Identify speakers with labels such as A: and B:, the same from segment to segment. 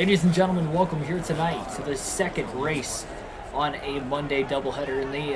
A: Ladies and gentlemen, welcome here tonight to the second race on a Monday doubleheader. In the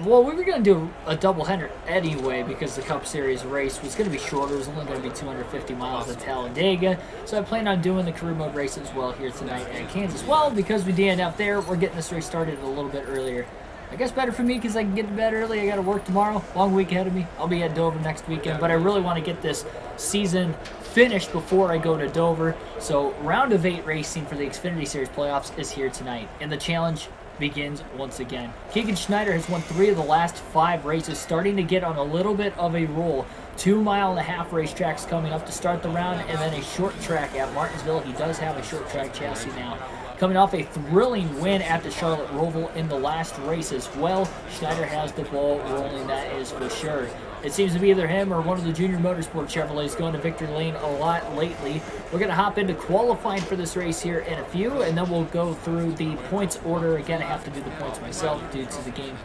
A: well, we were going to do a doubleheader anyway because the Cup Series race was going to be shorter. It was only going to be 250 miles at Talladega, so I plan on doing the career mode race as well here tonight at Kansas. Well, because we DNF there, we're getting this race started a little bit earlier. I guess better for me because I can get to bed early. I got to work tomorrow. Long week ahead of me. I'll be at Dover next weekend, but I really want to get this season finished before I go to Dover. So round of 8 racing for the Xfinity Series playoffs is here tonight, and the challenge begins once again. Keegan Schneider has won 3 of the last 5 races, starting to get on a little bit of a roll. 2.5-mile racetracks coming up to start the round, and then a short track at Martinsville. He does have a short track chassis now. Coming off a thrilling win at the Charlotte Roval in the last race as well. Schneider has the ball rolling, that is for sure. It seems to be either him or one of the Junior Motorsport Chevrolets going to victory lane a lot lately. We're going to hop into qualifying for this race here in a few, and then we'll go through the points order. Again, I have to do the points myself due to the game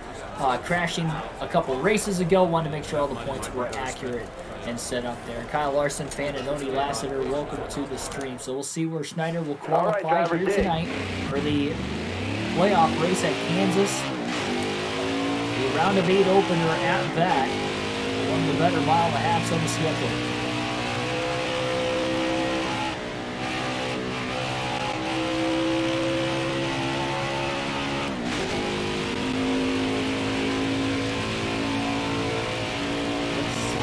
A: crashing a couple races ago. Wanted to make sure all the points were accurate and set up there. Kyle Larson, fan, and Oni Lassiter, welcome to the stream. So we'll see where Schneider will qualify here tonight for the playoff race at Kansas. The round of 8 opener at that. One of the better 1.5 miles on the schedule.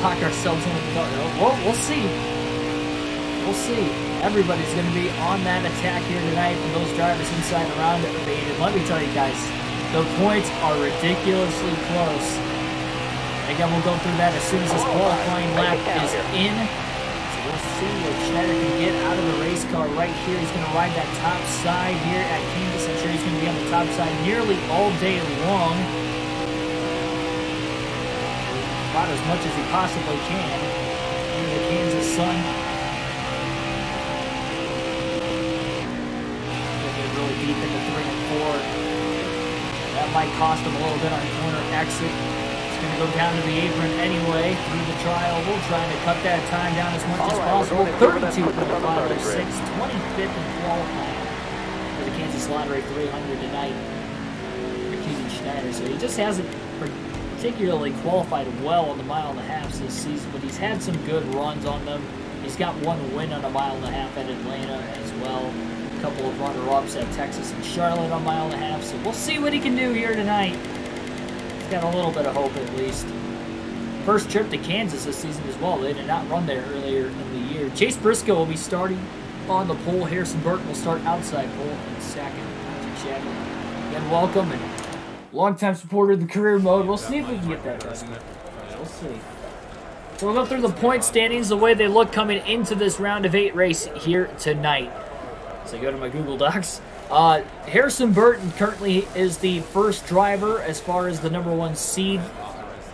A: Lock ourselves in with the well, we'll see. We'll see. Everybody's going to be on that attack here tonight from those drivers inside the round of 8. And let me tell you guys, the points are ridiculously close. Again, we'll go through that as soon as this qualifying lap is in. So we'll see what Schneider can get out of the race car right here. He's going to ride that top side here at Kansas. I'm sure he's going to be on the top side nearly all day long. About as much as he possibly can. Into the Kansas sun. Gonna get really deep into 3 and 4. That might cost him a little bit on corner exit. He's gonna go down to the apron anyway through the trial. We'll try to cut that time down as much as possible. 32.506, 25th in qualifying for the Kansas Lottery 300 tonight for Keegan Schneider. So he just hasn't particularly qualified well on the 1.5 miles this season, but he's had some good runs on them. He's got 1 win on a 1.5 miles at Atlanta as well. A couple of runner-ups at Texas and Charlotte on 1.5 miles. So we'll see what he can do here tonight. He's got a little bit of hope at least. First trip to Kansas this season as well. They did not run there earlier in the year. Chase Briscoe will be starting on the pole. Harrison Burton will start outside pole in second. Again, welcome and long-time supporter of the career mode. We'll see if we can get that right. We'll see. So we'll go through the point standings, the way they look coming into this round of 8 race here tonight. So go to my Google Docs. Harrison Burton currently is the first driver as far as the number 1 seed.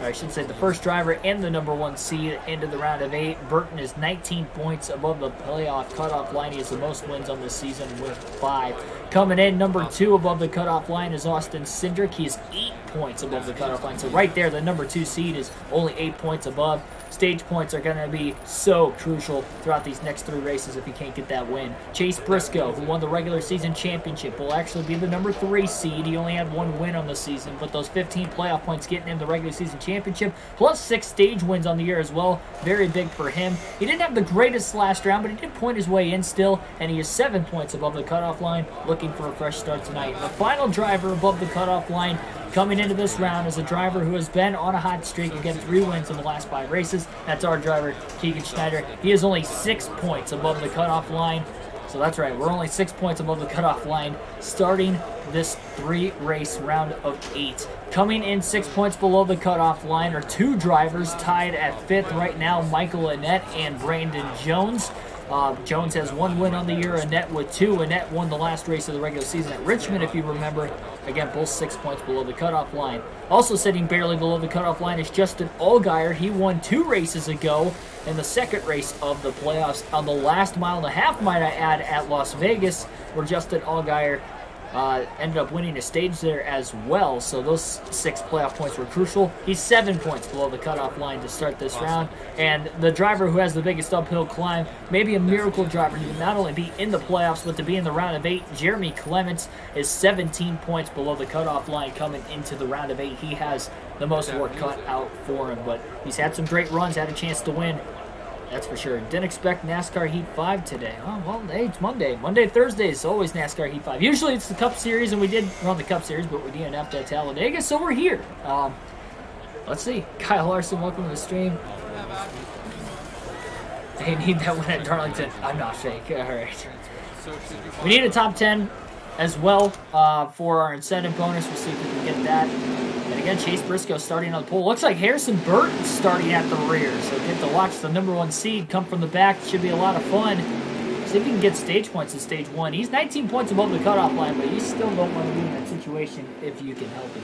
A: Or I should say the first driver and the number 1 seed into the round of 8. Burton is 19 points above the playoff cutoff line. He has the most wins on this season with 5. Coming in, number 2 above the cutoff line is Austin Cindric. He is 8 points above the cutoff line. So right there, the number 2 seed is only 8 points above. Stage points are going to be so crucial throughout these next 3 races if you can't get that win. Chase Briscoe, who won the regular season championship, will actually be the number 3 seed. He only had 1 win on the season, but those 15 playoff points getting him the regular season championship, plus 6 stage wins on the year as well. Very big for him. He didn't have the greatest last round, but he did point his way in still, and he is 7 points above the cutoff line, looking for a fresh start tonight. The final driver above the cutoff line coming into this round is a driver who has been on a hot streak and getting 3 wins in the last 5 races. That's our driver, Keegan Schneider. He is only 6 points above the cutoff line. So that's right, we're only 6 points above the cutoff line starting this 3-race round of 8. Coming in 6 points below the cutoff line are 2 drivers tied at 5th right now, Michael Annette and Brandon Jones. Jones has 1 win on the year, Annette with 2. Annette won the last race of the regular season at Richmond, if you remember. Again, both 6 points below the cutoff line. Also sitting barely below the cutoff line is Justin Allgaier. He won 2 races ago in the second race of the playoffs on the last 1.5 miles, might I add, at Las Vegas, where Justin Allgaier ended up winning a stage there as well, so those 6 playoff points were crucial. He's 7 points below the cutoff line to start this round, and the driver who has the biggest uphill climb, maybe a miracle driver to not only be in the playoffs, but to be in the round of 8, Jeremy Clements is 17 points below the cutoff line coming into the round of 8. He has the most work cut out for him, but he's had some great runs, had a chance to win. That's for sure. Didn't expect NASCAR Heat 5 today. Oh, well, hey, it's Monday. Thursday is always NASCAR Heat 5. Usually it's the Cup Series, and we did run the Cup Series, but we didn't have to Talladega, so we're here. Let's see. Kyle Larson, welcome to the stream. They need that win at Darlington. I'm not fake. All right. We need a top 10 as well for our incentive bonus. We'll see if we can get that. And again, Chase Briscoe starting on the pole. Looks like Harrison Burton starting at the rear. So get to watch the number 1 seed come from the back. Should be a lot of fun. See if he can get stage points in stage 1. He's 19 points above the cutoff line, but you still don't want to be in that situation if you can help it.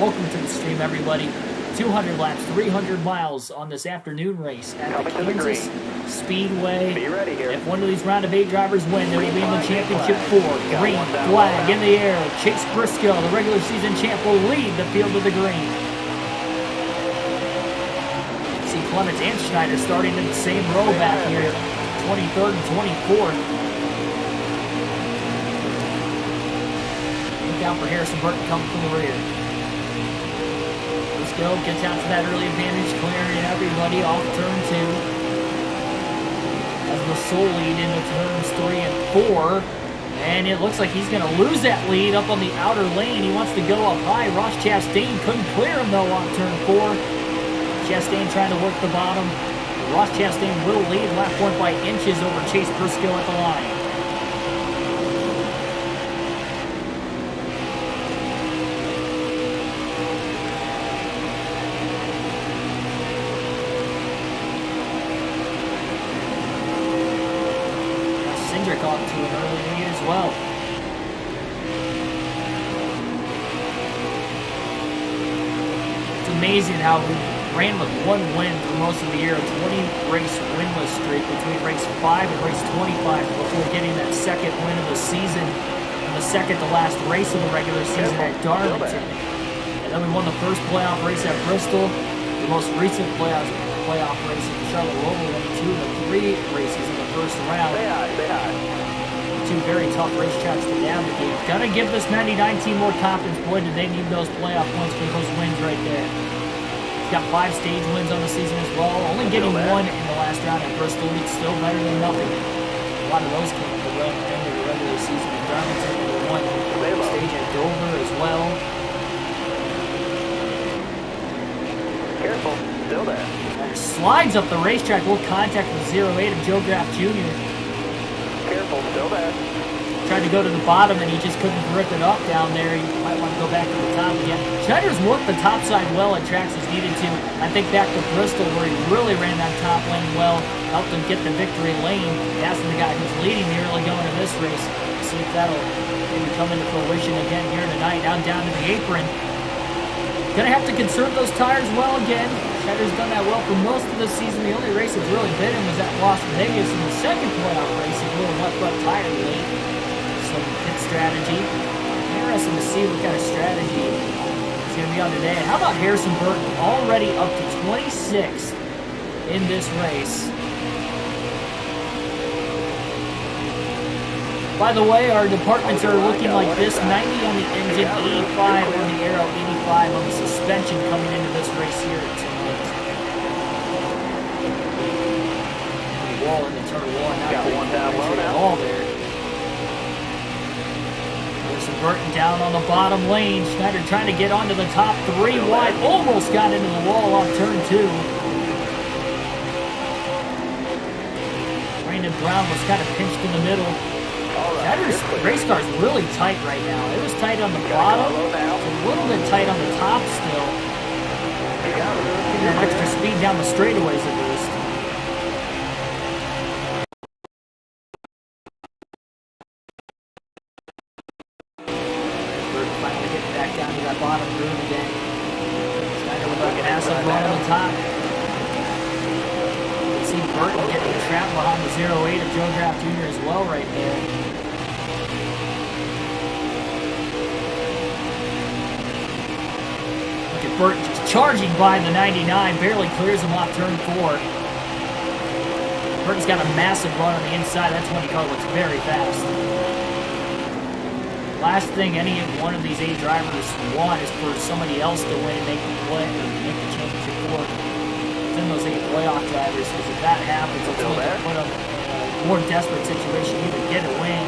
A: Welcome to the stream, everybody. 200 laps, 300 miles on this afternoon race at the Kansas Speedway.
B: Be ready here.
A: If one of these round of 8 drivers win, they will be in the championship 4. Green flag in the air. Chase Briscoe, the regular season champ, will lead the field to the green. See Clements and Schneider starting in the same row back here, 23rd and 24th. Look out for Harrison Burton coming from the rear. Briscoe gets out to that early advantage, clearing everybody off turn 2. As the sole lead into turns 3 and 4. And it looks like he's going to lose that lead up on the outer lane. He wants to go up high. Ross Chastain couldn't clear him, though, on turn 4. Chastain trying to work the bottom. Ross Chastain will lead lap point by inches over Chase Briscoe at the line. Off to an early lead as well. It's amazing how we ran with 1 win for most of the year, a 20-race winless streak between race 5 and race 25 before getting that second win of the season and the second to last race of the regular season at Darlington. And then we won the first playoff race at Bristol, the most recent playoff race at the Charlotte Roval, winning 2 of the 3 races in the first round. Two very tough racetracks to navigate. Gonna give this 99 team more confidence. Boy, did they need those playoff points for those wins right there. He's got 5 stage wins on the season as well. Only getting 1 in the last round at Bristol. It's still better than nothing. A lot of those came at the end of the regular season at Darlington. They won stage at Dover as well.
B: Careful, still there.
A: Slides up the racetrack. Will contact with 08 of Joe Graff Jr.
B: Careful, still there.
A: Tried to go to the bottom and he just couldn't grip it up down there. He might want to go back to the top again. Schneider's worked the top side well at tracks he's needed to. I think back to Bristol where he really ran that top lane well, helped him get the victory lane, passing the guy who's leading the early going of this race. See if that'll maybe come into fruition again here tonight. Now down to the apron. Gonna have to conserve those tires well again. Schneider's done that well for most of the season. The only race that's really bit him was at Las Vegas in the second playoff race. He blew a left front tire late. Some pit strategy. Interesting to see what kind of strategy is going to be on today. And how about Harrison Burton already up to 26 in this race? By the way, our departments are looking like this. 90 on the engine, 85 on the aero, 85 on the suspension coming into this race here tonight. Wall in the turn 1.
B: Got one down low now.
A: Wall there. Harrison Burton down on the bottom lane. Schneider trying to get onto the top 3 wide. Almost got into the wall off turn 2. Brandon Brown was kind of pinched in the middle. Schneider's race car's really tight right now. It was tight on the bottom. It's a little bit tight on the top still. Getting that extra speed down the straightaways at least. Burton finally getting back down to that bottom groove again. Schneider with like an asset run on the top. You can see Burton getting trapped behind the 08 of Joe Graff Jr. as well right there. Burton just charging by the 99, barely clears him off turn 4. Burton's got a massive run on the inside. That's when he looks very fast. Last thing any one of these 8 drivers want is for somebody else to win and make the play or make the championship for within those 8 playoff drivers. Because if that happens, it's going to put them in a more desperate situation to either get a win.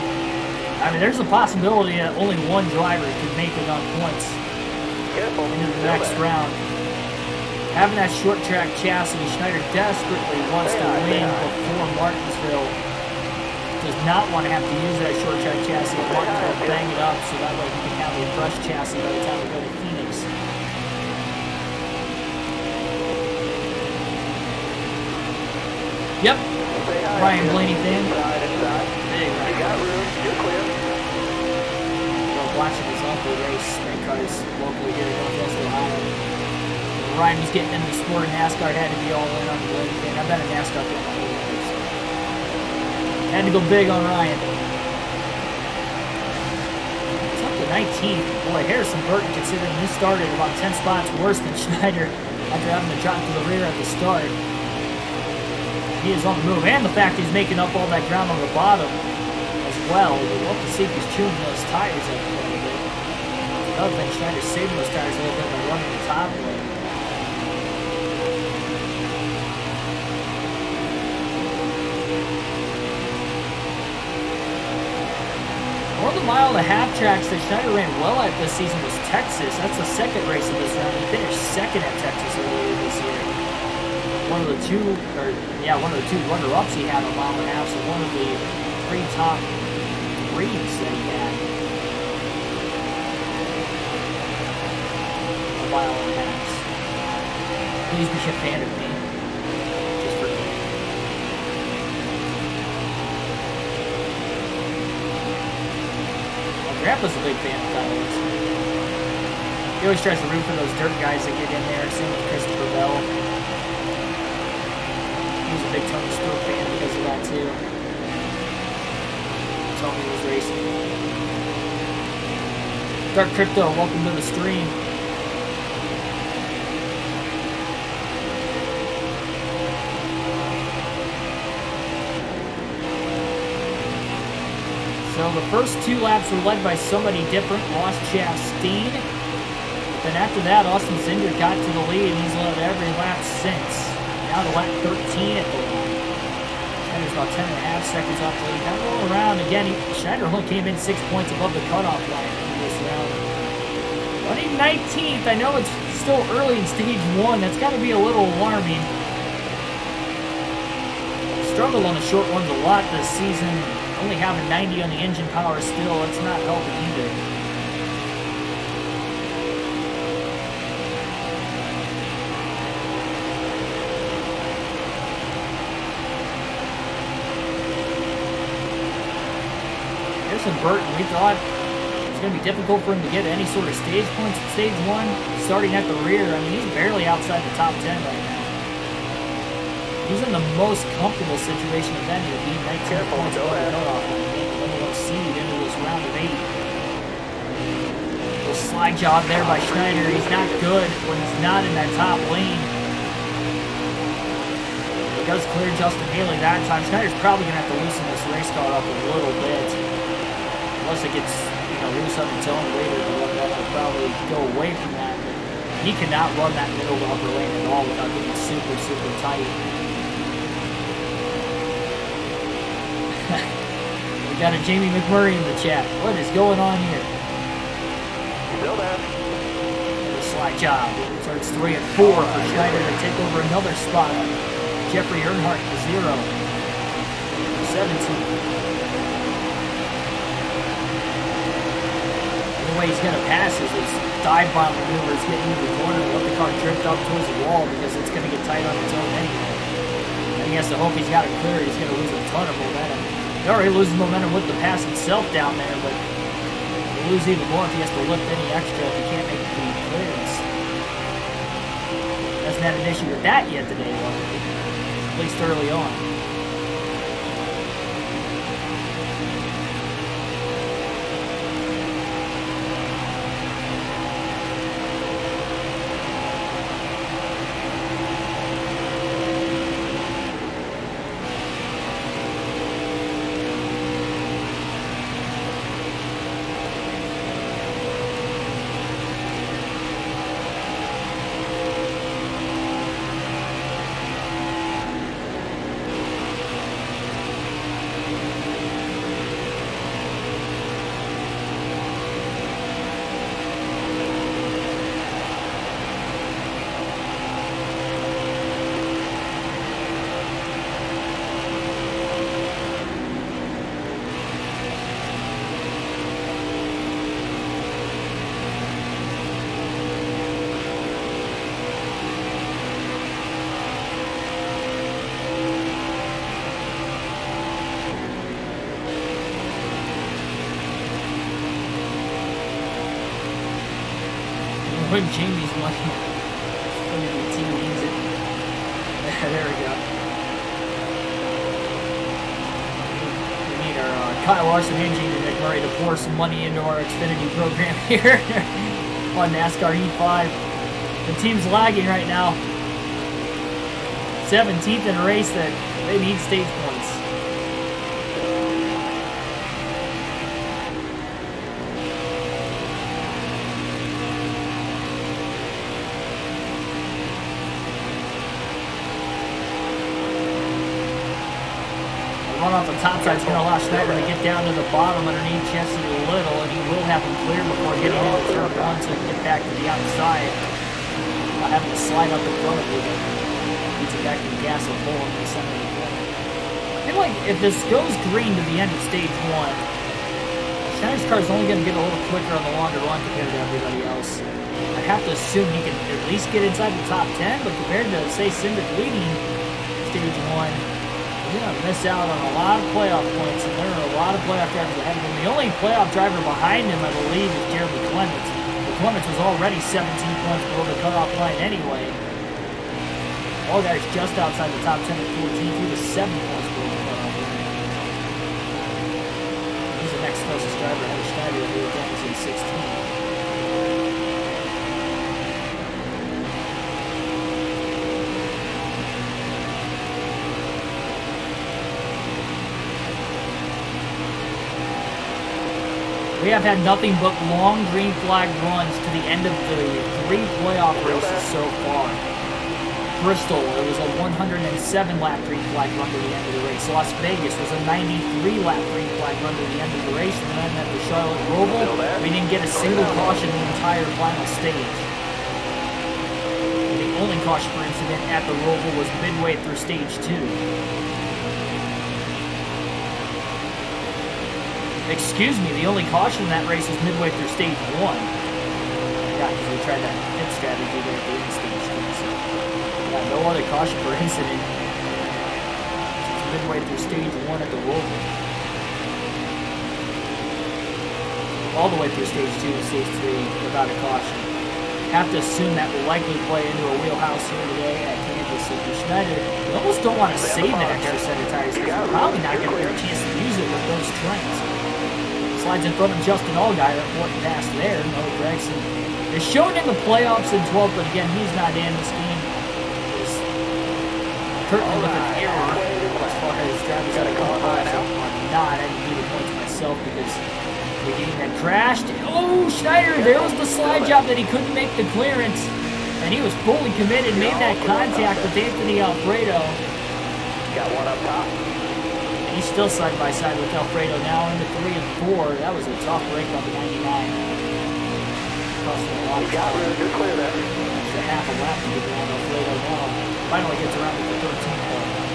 A: I mean, there's a possibility that only one driver could make enough points into the next round. Having that short track chassis, Schneider desperately wants to win before Martinsville. Does not want to have to use that short track chassis at Martinsville, bang it up so that way he can have a fresh chassis by the time we go to Phoenix. Yep. Ryan Blaney fan. Big Ryan.
B: Got room. You're clear.
A: Watching his uncle race sprint cars locally here in Northwest Ohio. Ryan was getting into the sport of NASCAR, had to be all in on the Blaney fan. I've been a NASCAR fan my whole life, so had to go big on Ryan. It's up to 19. Boy, Harrison Burton, considering he started about 10 spots worse than Schneider after having to drop to the rear at the start. He is on the move, and the fact he's making up all that ground on the bottom as well. We'll have to see if he's chewing those tires up a little bit. Another thing, Schneider's saving those tires a little bit by running the top lane. 1.5 mile tracks that Schneider ran well at this season was Texas. That's the second race of this round. He finished second at Texas earlier this year. One of the two runner-ups he had a 1.5 miles, so one of the 3 top 3s that he had. 1.5 miles. Please be a fan of me. Just for me. Grandpa's a big fan of titles. He always tries to root for those dirt guys that get in there. Same with Christopher Bell. He's a big Tony Stewart fan because of that too. Tony was racing. Dark Crypto, welcome to the stream. So the first 2 laps were led by somebody different, Ross Chastain. But then after that, Austin Zinder got to the lead, and he's led every lap since. Now to lap 13 at the line. Schneider's about 10.5 seconds off the lead. Now roll around again. Schneider only came in 6 points above the cutoff line in this round. Running 19th. I know it's still early in stage 1. That's got to be a little alarming. Struggled on the short ones a lot this season. Only having 90 on the engine power still, it's not helping either. Harrison Burton, we thought it was going to be difficult for him to get any sort of stage points at stage 1, starting at the rear. I mean, he's barely outside the top 10 right now. He's in the most comfortable situation of any, being 19 points over the cutoff and being the number 1 seed into this round of 8. Little slide job there by Schneider. He's not good when he's not in that top lane. He does clear Justin Haley that time. Schneider's probably going to have to loosen this race car up a little bit. Unless it gets, loose up and towing later, he'll probably go away from that. But he cannot run that middle to upper lane at all without getting super, super tight. We got a Jamie McMurray in the chat. What is going on here?
B: Still there.
A: Slide job. Starts 3 and 4 for Schneider to take over another spot. Jeffrey Earnhardt to 0. 17. The way he's going to pass is his dive bomb maneuvers, getting into the corner and let the car drift up towards the wall because it's going to get tight on its own anyway. And he has to hope he's got it clear. He's going to lose a ton of momentum. He already loses momentum with the pass itself down there, but he'll lose even more if he has to lift any extra if he can't make the clearance. Hasn't had an issue with that yet today, luckily. At least early on. When Jamie's money. The team needs it. There we go. We need our Kyle Larson and Jamie McMurray to pour some money into our Xfinity program here on NASCAR Heat 5. The team's lagging right now. 17th in a race that they need stage points. Run off the top side is going to allow Schneider to get down to the bottom underneath Jesse Little, and he will have him clear before getting into turn one to get back to the outside. Not having to slide up the front of it. Needs it back to the gas and pull him to the center of the corner. I feel like if this goes green to the end of stage one, Schneider's car is only going to get a little quicker on the longer run compared to everybody else. I have to assume he can at least get inside the top 10, but compared to, say, Cindric leading stage one, he's going to miss out on a lot of playoff points, and there are a lot of playoff drivers ahead of him. The only playoff driver behind him, I believe, is Jeremy Clements. But Clements was already 17 points below the cutoff line anyway. Allgaier just outside the top 10 at 14. He was 7 points below the cutoff line. He's the next closest driver ahead of Schneider, who again is in 16. We have had nothing but long green flag runs to the end of the 3 playoff races so far. Bristol, it was a 107-lap green flag run to the end of the race. Las Vegas was a 93-lap green flag run to the end of the race. And then at the Charlotte Roval, we didn't get a single caution the entire final stage. And the only caution for incident at the Roval was midway through stage 2. Excuse me, the only caution in that race was midway through stage 1. Yeah, because we tried that pit strategy there at the end of stage 2. So, yeah, no other caution for incident. It's midway through stage 1 at the Roval. All the way through stage 2 and stage 3 without a caution. Have to assume that will likely play into a wheelhouse here today at Kansas City. Schneider, you almost don't want to save an extra set of tires because you're probably not going to get a chance to use it with those strengths. Slides in front of Justin Allgaier, important pass there. No, Gregson is shown in the playoffs in 12th, but again, he's not in. This game is currently with an error as far as drivers out of qualifiers. I'm not. I didn't need a point to myself because the game had crashed. Oh, Schneider, there was the slide job that he couldn't make the clearance. And he was fully committed, made that contact with Anthony Alfredo.
B: Got one up top.
A: He's still side by side with Alfredo now into 3 and 4. That was a tough break on the 99. Cost him a lot of time.
B: Really good clear there.
A: Extra half a lap to get around Alfredo now. Finally gets around to the 13th though.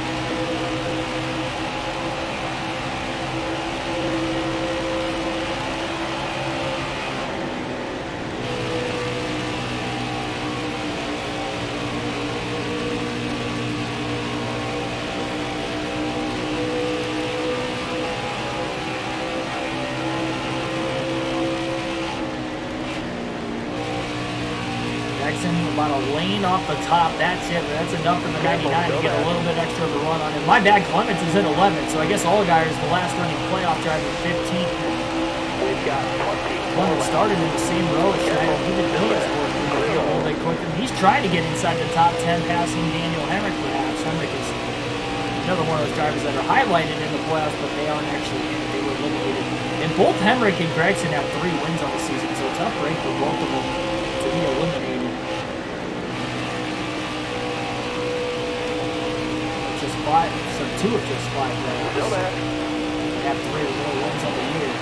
A: About a lane off the top. That's it. That's enough for the 99 to get a little bit extra of a run on him. My bad, Clements is at 11, so I guess Allgaier is the last running playoff driver at 15.
B: We've got 20.
A: Clements started in the same row as Schneider. Even Billy's working the field a little bit quicker. He's trying to get inside the top 10, passing Daniel Hemrick perhaps. Hemrick is another one of those drivers that are highlighted in the playoffs, but they aren't actually in it. They were eliminated. And both Hemrick and Gregson have 3 wins on the season, so tough break for both of them to be eliminated. Just 5, so 2 of just 5 rounds.
B: Still there.
A: They have 3 or more wins on the year.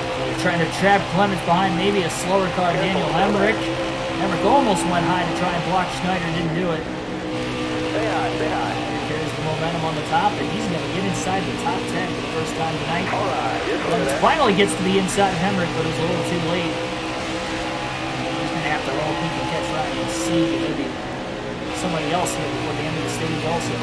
A: So they're trying to trap Clements behind maybe a slower car, Daniel Hemrick. Hemrick almost went high to try and block Schneider, didn't do it.
B: Stay high, stay high.
A: Schneider carries the momentum on the top, and he's going to get inside the top 10 for the first time tonight.
B: All right,
A: Clements finally gets to the inside of Hemrick, but it was a little too late. He's going to have to roll peek and catch Ryan and see maybe somebody else here before the end of the stage also.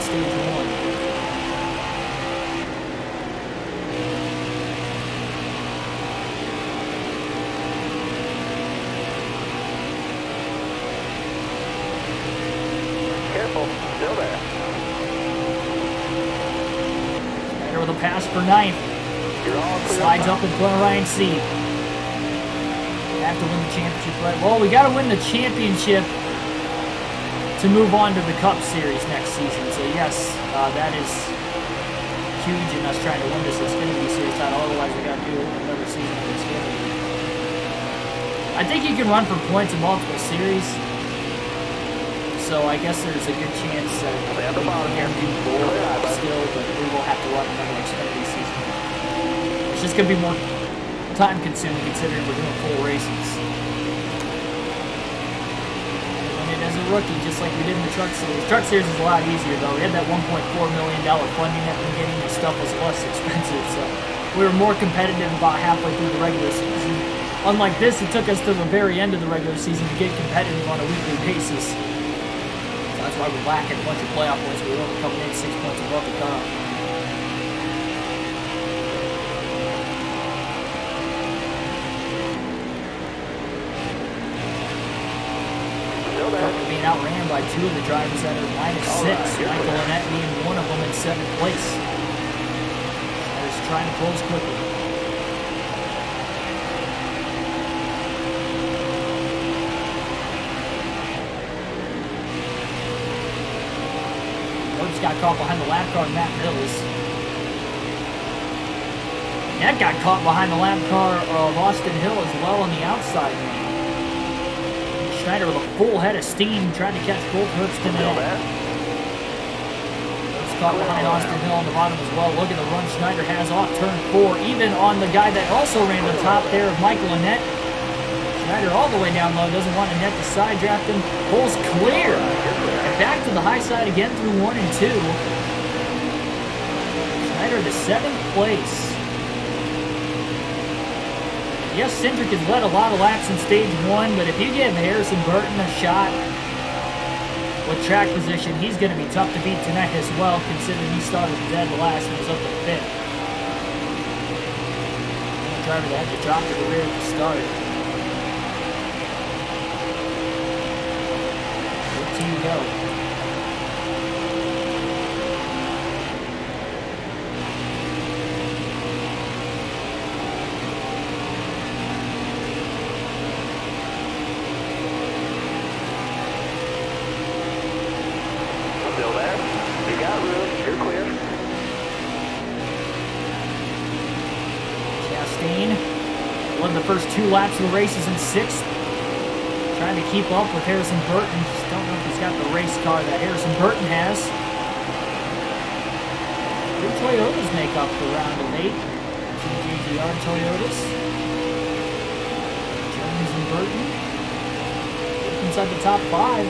A: won stage 1.
B: Careful, still there.
A: Schneider with a pass for 9th.
B: You're all clear.
A: Slides up in front of Ryan C. Have to win the championship, right? Well, we got to win the championship to move on to the Cup Series next season. So yes, that is huge in us trying to win this Xfinity Series title. Otherwise, we got to do another season of Xfinity. I think you can run for points in multiple series. So I guess there's a good chance that we can do both still, but we will have to run another Xfinity season. It's just going to be more time-consuming considering we're doing full races. And it as a rookie, just like we did in the Truck Series. Truck Series is a lot easier, though. We had that $1.4 million funding at the beginning. The stuff was less expensive, so we were more competitive about halfway through the regular season. Unlike this, it took us to the very end of the regular season to get competitive on a weekly basis. So that's why we're lacking a bunch of playoff points. We're only coming in 6 points above the cutoff. Being outran by 2 of the drivers that are -6. Michael Annette being one of them in 7th place. Just trying to close quickly. Burton got caught behind the lap car of Matt Mills. Annette got caught behind the lap car of Austin Hill as well on the outside lane. Schneider with a full head of steam trying to catch both Herbston and Annette. Herbst caught behind Austin Hill on the bottom as well. Look at the run Schneider has off turn 4, even on the guy that also ran the top there of Michael Annette. Schneider all the way down low, doesn't want Annette to side draft him. Pulls clear. And back to the high side again through 1 and 2. Schneider to 7th place. Yes, Cindric has led a lot of laps in stage 1, but if you give Harrison Burton a shot with track position, he's going to be tough to beat tonight as well, considering he started dead last and was up to 5th. The driver that had to drop to the rear at the start. 15 to go.
B: Still there? You got room. You're clear.
A: Chastain won the first 2 laps of the races in 6th. Trying to keep up with Harrison Burton. Just don't know if he's got the race car that Harrison Burton has. 3 Toyotas make up the round of 8. 2 GGR Toyotas. Jones and Burton. Inside the top 5.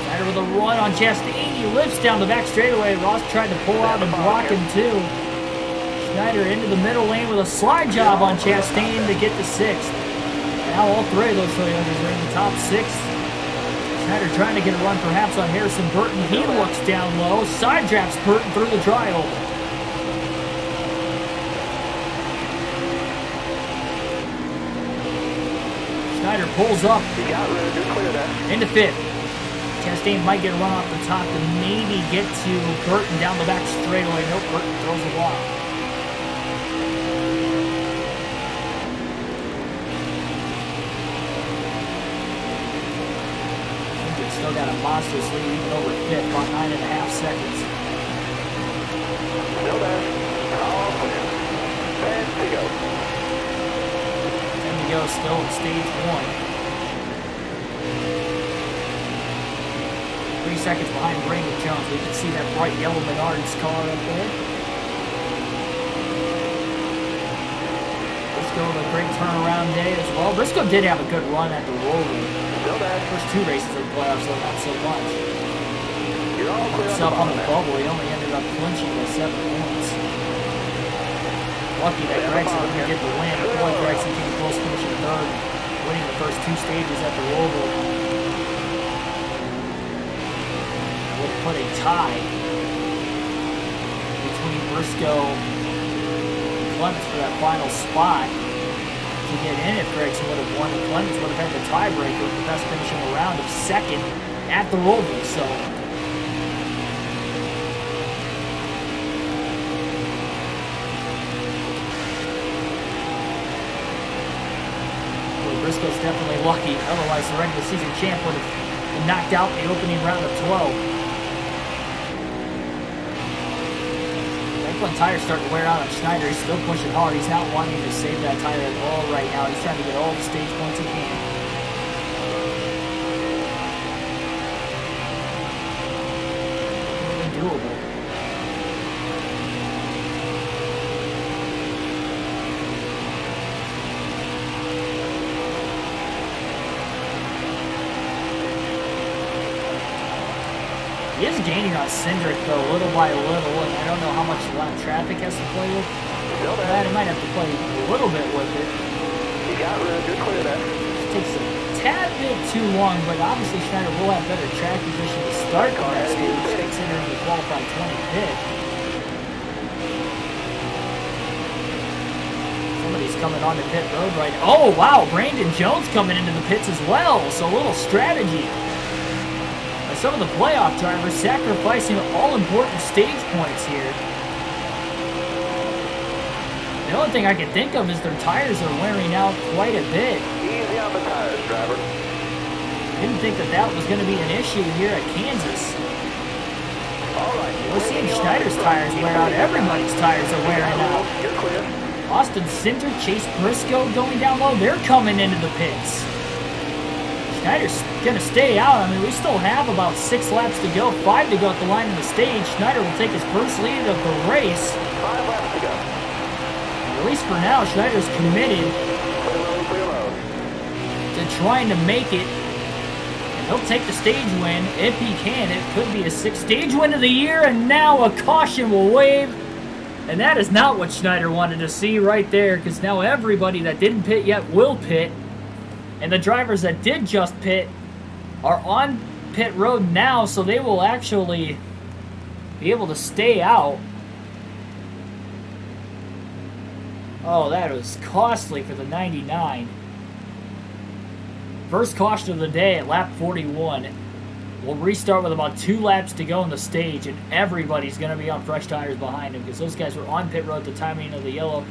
A: Schneider with a run on Chastain. He lifts down the back straightaway. Ross tried to pull out and block him too. Schneider into the middle lane with a slide job on Chastain to get to 6th. Now all 3 of those Toyotas are in the top 6. Schneider trying to get a run perhaps on Harrison Burton. He looks down low. Side drafts Burton through the trial. Schneider pulls up into 5th. Chastain might get a run off the top to maybe get to Burton down the back straightaway. Nope, Burton throws a walk. He's still got a monstrous lead, even over 5th, about 9.5 seconds.
B: Still there. All clear. 10 to go.
A: 10 to go still in stage 1. 3 seconds behind Brandon Jones. We can see that bright yellow Menards car up there. Briscoe with a great turnaround day as well. Briscoe did have a good run at the Roller. First 2 races of the playoffs, though not so much.
B: You're all clear
A: Himself on the bubble, he only ended up clinching by 7 points. Lucky that Gregson didn't get the win. Boy, Gregson came close, finishing 3rd, winning the first 2 stages at the Roller. put a tie between Briscoe and Clements for that final spot to get in. If Gregson would have won, Clements would have had the tiebreaker with the best finishing round of second at the Roval. So Briscoe's definitely lucky. Otherwise, the regular season champ would have been knocked out in the opening round of 12. When tires start to wear out on Schneider, he's still pushing hard. He's not wanting to save that tire at all right now. He's trying to get all the stage points he can. Really doable. He is gaining on Cindric, though, little by little, and I don't know how much lap traffic has to play with. That he might have to play a little bit with it.
B: You got really good clear there.
A: It takes a tad bit too long, but obviously Schneider will have better track position to start on that stage, considering the qualified 20 pit. Somebody's coming on the pit road right now. Oh, wow, Brandon Jones coming into the pits as well, so a little strategy. Some of the playoff drivers sacrificing all-important stage points here. The only thing I can think of is their tires are wearing out quite a bit.
B: Easy on the tires, driver.
A: Didn't think that was going to be an issue here at Kansas.
B: All right.
A: We're seeing Schneider's tires wear out. Everybody's tires are wearing out.
B: You're clear.
A: Austin Cindric, Chase Briscoe going down low. They're coming into the pits. Schneider's going to stay out. I mean, we still have about 6 laps to go, 5 to go at the line of the stage. Schneider will take his first lead of the race.
B: 5 laps to go.
A: At least for now, Schneider's committed to trying to make it. And he'll take the stage win if he can. It could be a 6th stage win of the year, and now a caution will wave. And that is not what Schneider wanted to see right there, because now everybody that didn't pit yet will pit. And the drivers that did just pit are on pit road now, so they will actually be able to stay out. Oh, that was costly for the 99. First caution of the day at lap 41. We'll restart with about 2 laps to go on the stage, and everybody's going to be on fresh tires behind him because those guys were on pit road at the timing of the yellow.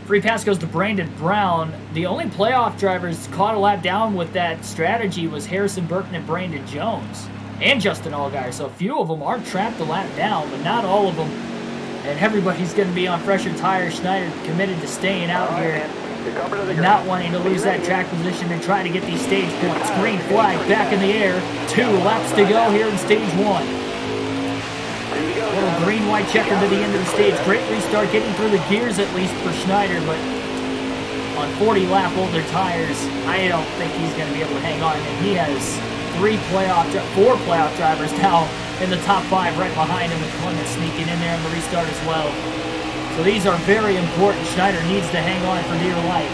A: Free pass goes to Brandon Brown. The only playoff drivers caught a lap down with that strategy was Harrison Burton and Brandon Jones. And Justin Allgaier. So a few of them are trapped a lap down, but not all of them. And everybody's going to be on fresher tires. Schneider committed to staying out here and not wanting to lose that track position and try to get these stage points. Green flag back in the air. 2 laps to go here in stage 1. Little green-white checker to the end of the stage. Great restart, getting through the gears at least for Schneider, but on 40 lap older tires, I don't think he's going to be able to hang on. And he has 4 playoff drivers now in the top 5 right behind him, with Clements sneaking in there on the restart as well. So these are very important. Schneider needs to hang on for dear life.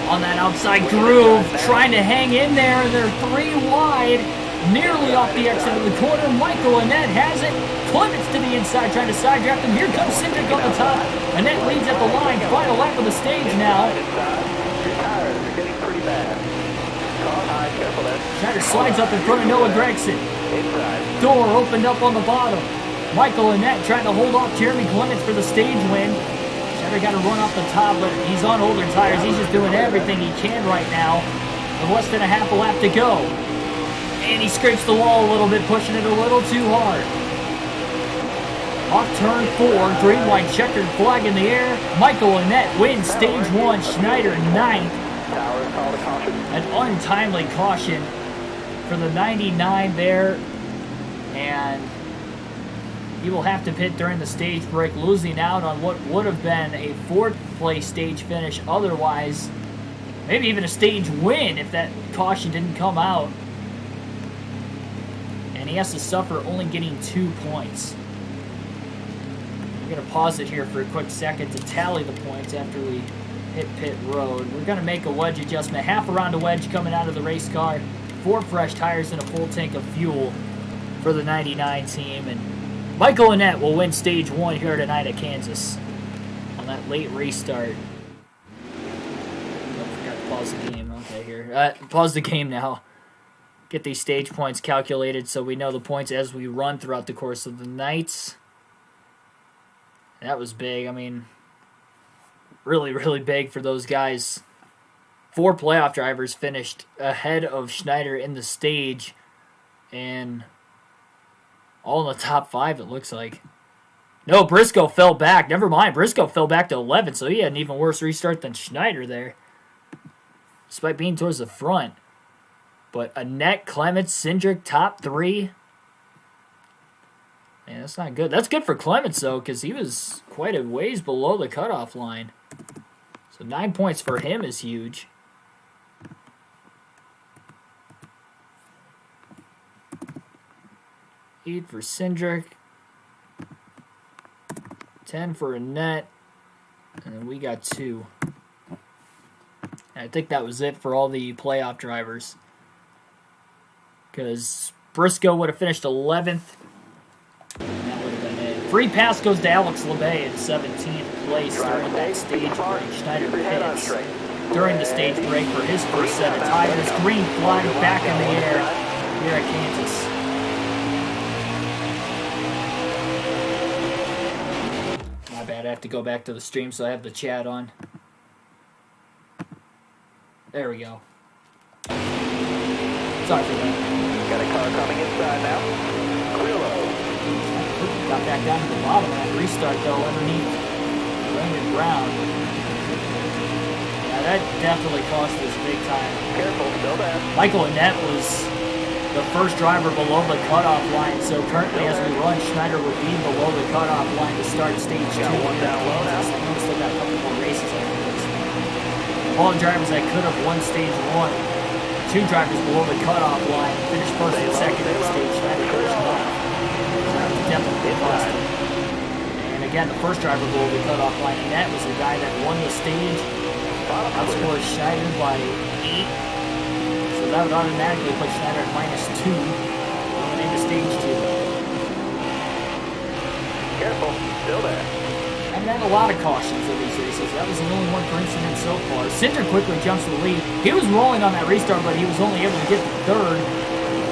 A: On that outside groove, trying to hang in there. They're 3 wide. Nearly off the exit of the corner. Michael Annette has it. Clements to the inside, trying to side draft him. Here comes Cindric on the top. Annette leads at the line. Final lap of the stage now.
B: Your tires are getting pretty bad. Car high, careful there.
A: Schneider slides up in front of Noah Gregson.
B: Inside.
A: Door opened up on the bottom. Michael Annette trying to hold off Jeremy Clements for the stage win. Schneider got to run off the top, but he's on older tires. He's just doing everything he can right now with less than a half a lap to go. And he scrapes the wall a little bit, pushing it a little too hard. Off turn 4, green white checkered flag in the air. Michael Annette wins stage 1, Schneider 9th. An untimely caution for the 99 there. And he will have to pit during the stage break, losing out on what would have been a 4th place stage finish otherwise. Maybe even a stage win if that caution didn't come out. And he has to suffer only getting 2 points. I'm going to pause it here for a quick second to tally the points after we hit pit road. We're going to make a wedge adjustment. Half around a wedge coming out of the race car. 4 fresh tires and a full tank of fuel for the 99 team. And Michael Annette will win stage 1 here tonight at Kansas on that late restart. I forgot to pause the game. Okay, here. Pause the game now. Get these stage points calculated so we know the points as we run throughout the course of the night. That was big. I mean, really, really big for those guys. 4 playoff drivers finished ahead of Schneider in the stage, and all in the top 5, it looks like. No, Briscoe fell back. Never mind. Briscoe fell back to 11, so he had an even worse restart than Schneider there, despite being towards the front. But Annette, Clements, Cindric, top 3. Man, that's not good. That's good for Clements, though, because he was quite a ways below the cutoff line. So 9 points for him is huge. 8 for Cindric. 10 for Annette. And then we got 2. And I think that was it for all the playoff drivers. Because Briscoe would have finished 11th. And that would have been it. Free pass goes to Alex LeBay in 17th place during that stage break. Schneider pits during the stage break for his first set of tires. Green flag back in the air here at Kansas. My bad, I have to go back to the stream so I have the chat on. There we go. Sorry for that.
B: Got a car coming inside now. Grillo.
A: Got back down to the bottom of that restart, though, underneath Raymond Brown. Yeah, that definitely cost us big time.
B: Careful, still there.
A: Michael Annette was the first driver below the cutoff line, so currently as we run, Schneider would be below the cutoff line to start stage 2.
B: One down low now.
A: I know we still got a couple more races after this. All the drivers that could have won stage 1. 2 drivers below the cutoff line finished first and second in stage. Schneider finished ninth. That was definitely costly. And again, the first driver below the cutoff line, and that was the guy that won the stage. Outscored Schneider by 8. So that would automatically put Schneider at -2 going into stage 2.
B: Careful, still there.
A: And then a lot of cautions in these races. That was the only one per incident so far. Cindric quickly jumps to the lead. He was rolling on that restart, but he was only able to get to 3rd.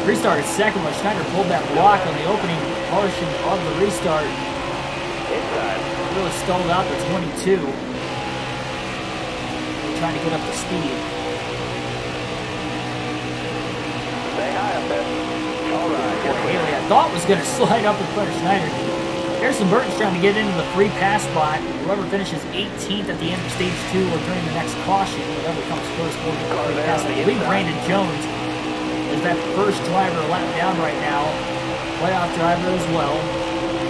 A: Restarted 2nd, but Schneider pulled that block on the opening portion of the restart.
B: Inside.
A: Really stalled out to 22. Trying to get up to speed.
B: Stay high up there. All right.
A: Haley, I thought was going to slide up in front of Schneider. Harrison Burton's trying to get into the free pass spot. Whoever finishes 18th at the end of stage 2 or during the next caution, whatever comes first, will get the free pass. I believe Brandon Jones is that first driver lapped down right now. Playoff driver as well.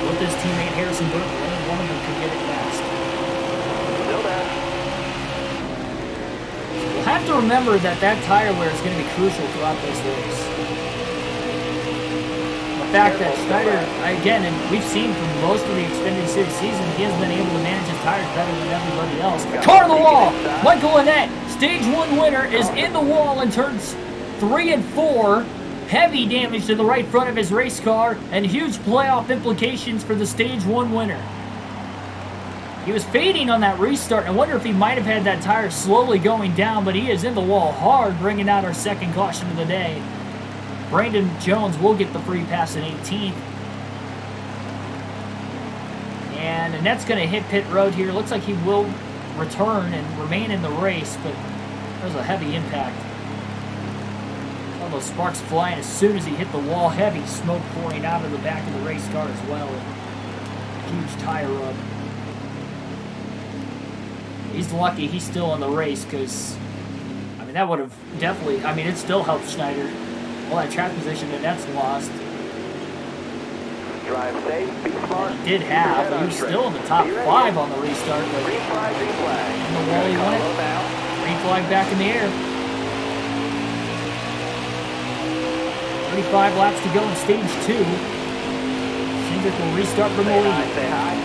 A: With his teammate Harrison Burton, only one of them can get it fast.
B: Still there.
A: We'll have to remember that tire wear is going to be crucial throughout this race. The fact that Schneider, again, and we've seen from most of the Xfinity Series season, he has been able to manage his tires better than everybody else. Car on the wall! Michael Annette, stage 1 winner, is in the wall in turns 3 and 4. Heavy damage to the right front of his race car, and huge playoff implications for the stage 1 winner. He was fading on that restart. I wonder if he might have had that tire slowly going down, but he is in the wall hard, bringing out our second caution of the day. Brandon Jones will get the free pass in 18th. And Annette's going to hit pit road here. Looks like he will return and remain in the race, but there's a heavy impact. All those sparks flying as soon as he hit the wall. Heavy smoke pouring out of the back of the race car as well. Huge tire rub. He's lucky he's still in the race because, I mean, that would have definitely, I mean, it still helped Schneider. All that track position Annette's lost.
B: Drive safe, be smart.
A: He did have. He was still in the top 5 on the restart, but
B: Green flag, green flag.
A: in the wall he went. Green flag back in the air. 35 laps to go in stage 2. Cindric will restart from the lead.
B: Stay high.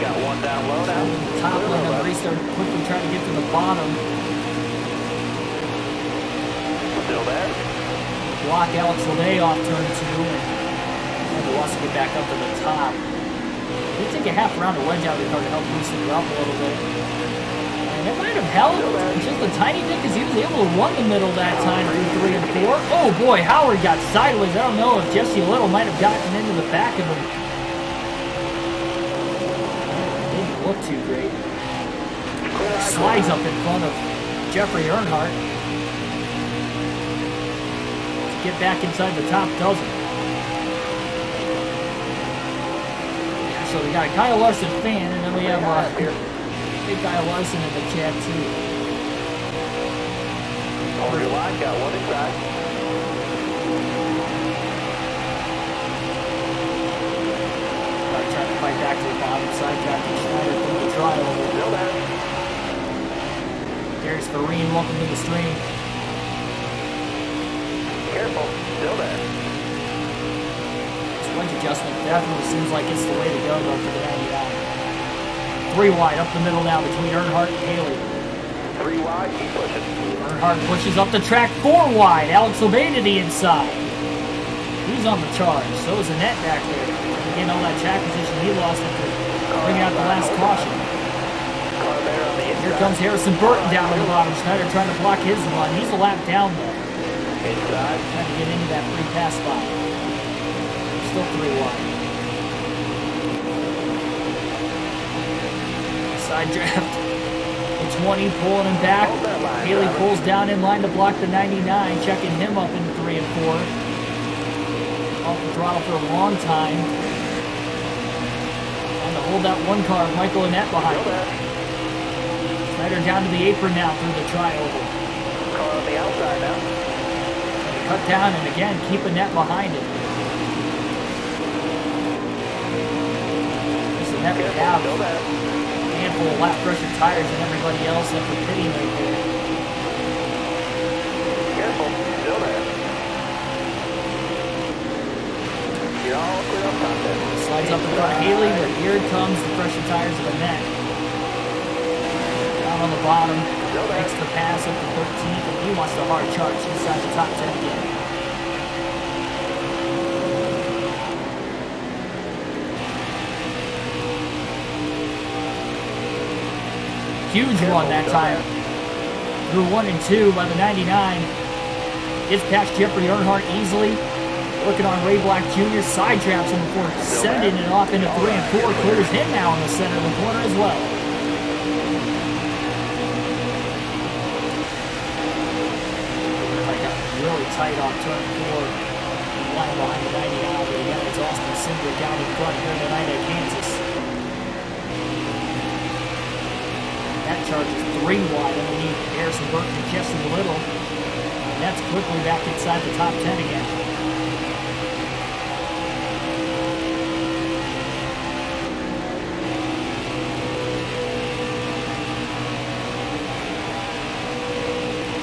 B: Got one down low now.
A: The top line of the restart, quickly trying to get to the bottom.
B: Still there.
A: Block Alex Lede off turn 2, and he wants to get back up to the top. He take a half round to wedge out of the car to help loosen it up a little bit. And it might have helped just a tiny bit because he was able to run the middle that time through 3 and 4. Oh boy, Howard got sideways. I don't know if Jesse Little might have gotten into the back of him. Didn't look too great. Slides up in front of Jeffrey Earnhardt. To get back inside the top dozen. Yeah, so we got a Kyle Larson fan, and then we have big Kyle Larson in the chat too.
B: Over your line, got one inside.
A: Trying to fight back to the bottom side, Captain Schneider from the trial.
B: Still there.
A: Darius Farine, welcome to the stream.
B: Careful. Still there.
A: This wedge adjustment definitely seems like it's the way to go, though, for the 99. 3 wide up the middle now between Earnhardt and Haley.
B: 3 wide, keep pushing.
A: Earnhardt pushes up the track 4 wide. Alex Lede to the inside. He's on the charge. So is Annette back there. Getting all that track position he lost after bringing out the last caution. Here comes Harrison Burton down on the bottom. Schneider trying to block his run. He's a lap down though.
B: Inside.
A: Trying to get into that free pass spot. Still 3 wide. Side draft. The 20 pulling him back. Haley pulls down in line to block the 99, checking him up in 3 and 4. Off the throttle for a long time. Trying to hold that one car of Michael Annette behind him. Schneider down to the apron now through the trioval.
B: Car on the outside now.
A: Cut down and again keep Annette behind him. This Annette would have a handful of lap pressure tires and everybody else after pitting right there.
B: Careful. Still there. You're all clear up top there.
A: Slides up in front of Haley, but here comes the pressure tires of Annette. Down on the bottom, makes the pass up to 13th, and he wants the hard charge inside the top 10 again. Huge run that time. Through 1 and 2 by the 99. Gets past Jeffrey Earnhardt easily. Working on Ray Black Jr. Side traps him before sending it off into 3 and 4. Clears him now in the center of the corner as well. Got really tight off turn 4. Line behind the 99. But again, it's Austin Cindric down in front here tonight at Kansas. That charges 3 wide underneath Harrison Burton and Jesse Little. And that's quickly back inside the top 10 again.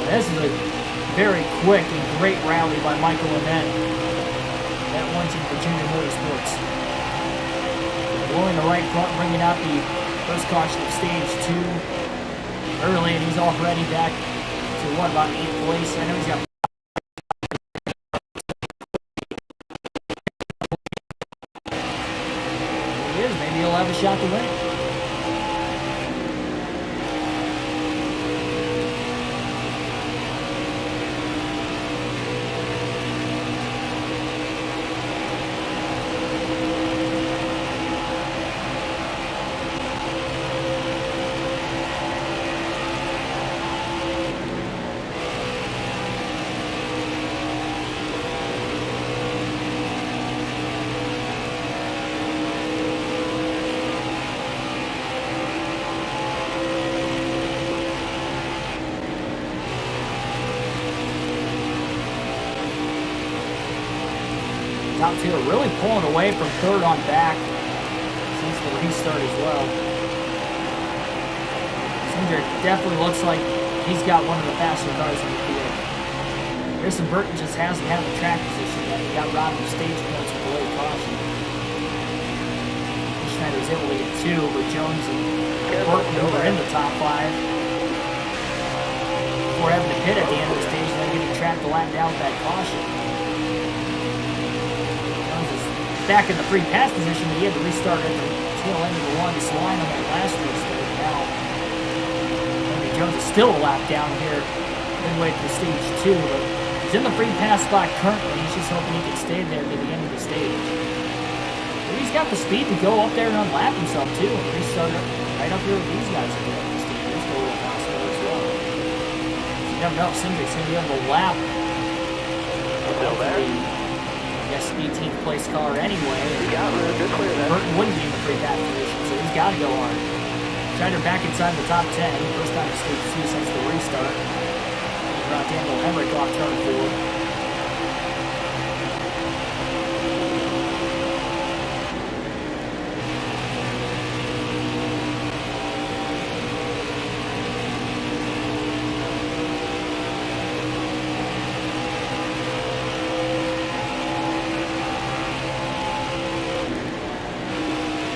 A: This is a very quick and great rally by Michael Annette. That one's in Virginia Motorsports. Blowing the right front, bringing out the first caution of stage 2 early, and he's already back to what, about 8th place? I know he's got. He is. Maybe he'll have a shot to win it. Top 2 are really pulling away from 3rd on back since the restart as well. Cindric definitely looks like he's got one of the faster cars in the field. Harrison Burton just hasn't had the track position yet. He got robbed of stage points with a late caution. Schneider was able to get 2, but Jones and Burton were in the top 5 before having to pit at the end of the stage. getting trapped the lap down with that caution. Jones is back in the free pass position, but he had to restart at the tail end of the longest line on that last restart. Now, Jones is still a lap down here midway through stage 2, but he's in the free pass spot currently. He's just hoping he can stay there to the end of the stage. But he's got the speed to go up there and unlap himself too, and restart right up here with these guys at the end of the stage. That's a little possible as well. You never know if Cindric's going to be able to lap
B: Still there.
A: I guess 18th place car anyway.
B: You got room, good clear that.
A: Burton wouldn't be in the free pass position, so he's got to go hard. Schneider back inside the top 10, first time in stage 2 since the restart. Daniel Hemrick off turn 4.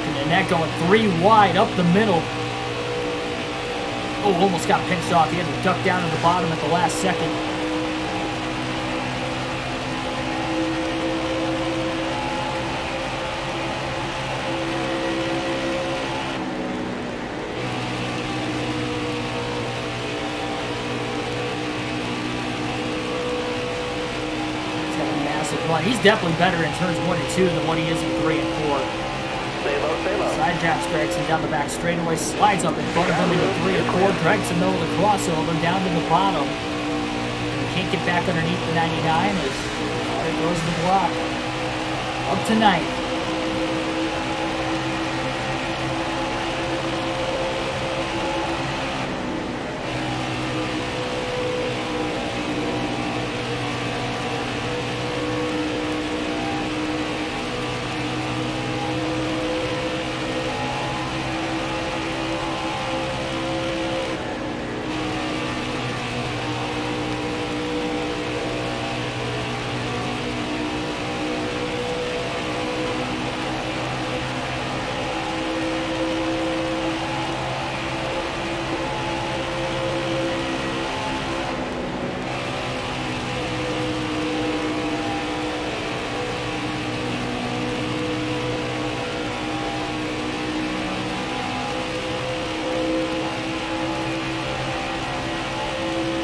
A: And Annette going 3 wide up the middle. Oh, almost got pinched off. He had to duck down to the bottom at the last second. He's got a massive run. He's definitely better in turns 1 and 2 than what he is in 3 and 4.
B: Stay low, stay low.
A: Side draps Gregson down the back straightaway, slides up in front of him into 3 and 4. Gregson though with a crossover down to the bottom. He can't get back underneath the 99 as there goes the block. Up to 9th.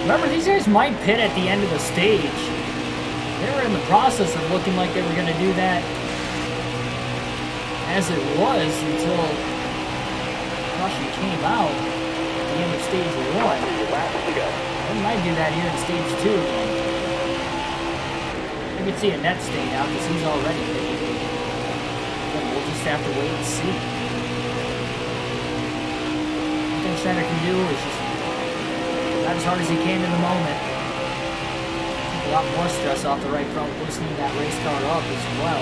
A: Remember, these guys might pit at the end of the stage. They were in the process of looking like they were going to do that as it was until caution came out at the end of stage 1. They might do that here in stage 2 again. You can see Annette staying out because he's already pitting. But we'll just have to wait and see. One thing Schneider can do is just drive as hard as he can in the moment. Take a lot more stress off the right front, loosening that race car up as well.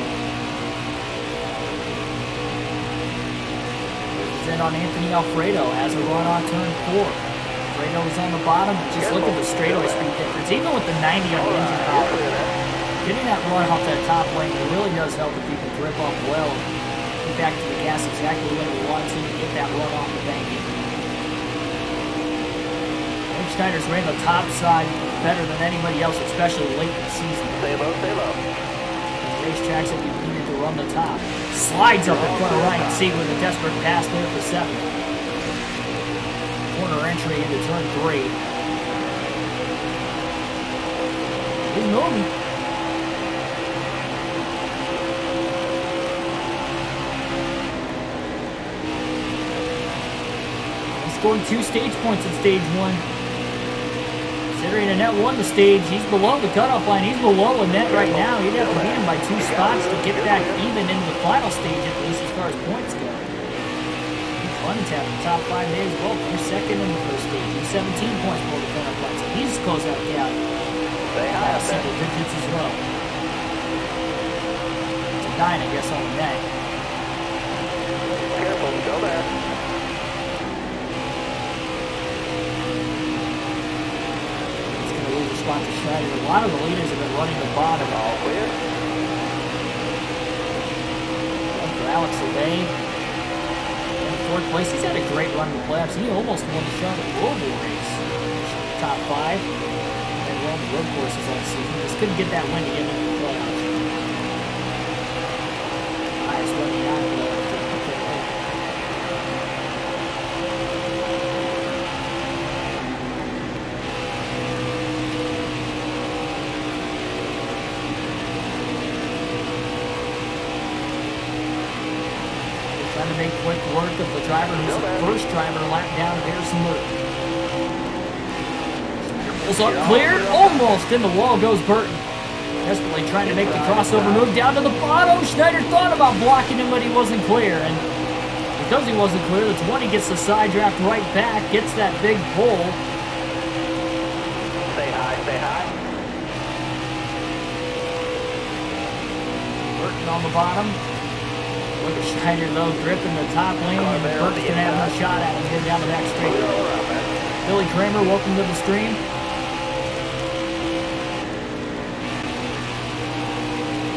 A: He's in on Anthony Alfredo, has a run on turn 4. Alfredo is on the bottom, and just look at the straightaway speed difference. Even with the 90 on the engine power, getting that run off that top lane, it really does help if you can grip up well. Get back to the gas exactly when you want to get that run off the banking. Schneider's ran the top side better than anybody else, especially late in the season.
B: Stay low, stay low.
A: The racetracks that we needed to run the top. Slides up in front of Ryan Sieg with a desperate pass there for 7th. Corner entry into turn 3. He's moving. He scored 2 stage points in stage 1. Considering Annette won the stage, he's below the cutoff line. He's below Annette right now. He'd have to beat him by 2 spots to get back even into the final stage, at least as far as points go. Clemens had the top 5 days as well. He's second in the first stage. He's 17 points below the cutoff line, so he's close out the gap. Single digits as well. It's a 9, I guess, on Annette.
B: Careful, go there.
A: Spot to Schneider. A lot of the leaders have been running the bottom.
B: All clear.
A: One for Alex Lebay. In 4th place. He's had a great run in the playoffs. He almost won the Charlotte Roval race. Top 5. And won road courses all season. Just couldn't get that win to get into the playoffs. Highest running out of the trying to make quick work of the driver who's the first driver lap down of Harrison Burton. Pulls up clear, almost in the wall goes Burton. Desperately trying to make the crossover move down to the bottom. Schneider thought about blocking him, but he wasn't clear. And because he wasn't clear, the 20 gets the side draft right back, gets that big pull.
B: Say hi, say hi.
A: Burton on the bottom. Look at Schneider, though, gripping the top lane, and Burton's going to have no shot at him here down the back straight. Billy Kramer, welcome to the stream.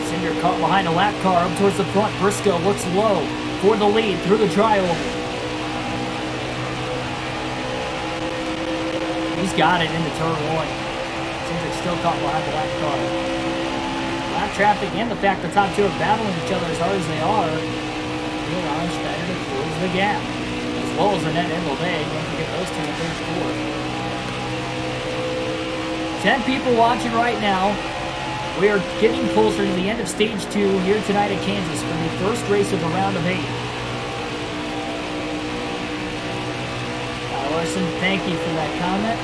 A: Cinder caught behind a lap car up towards the front. Briscoe looks low for the lead through the trioval. He's got it into turn one. Cinder still caught behind the lap car. Lap traffic and the fact the top two are battling each other as hard as they are will allow Schneider to close the gap. As well as Annette and Lobay. Don't forget those two in third and fourth. 10 people watching right now. We are getting closer to the end of stage 2 here tonight at Kansas for the first race of the round of 8. Larson, thank you for that comment.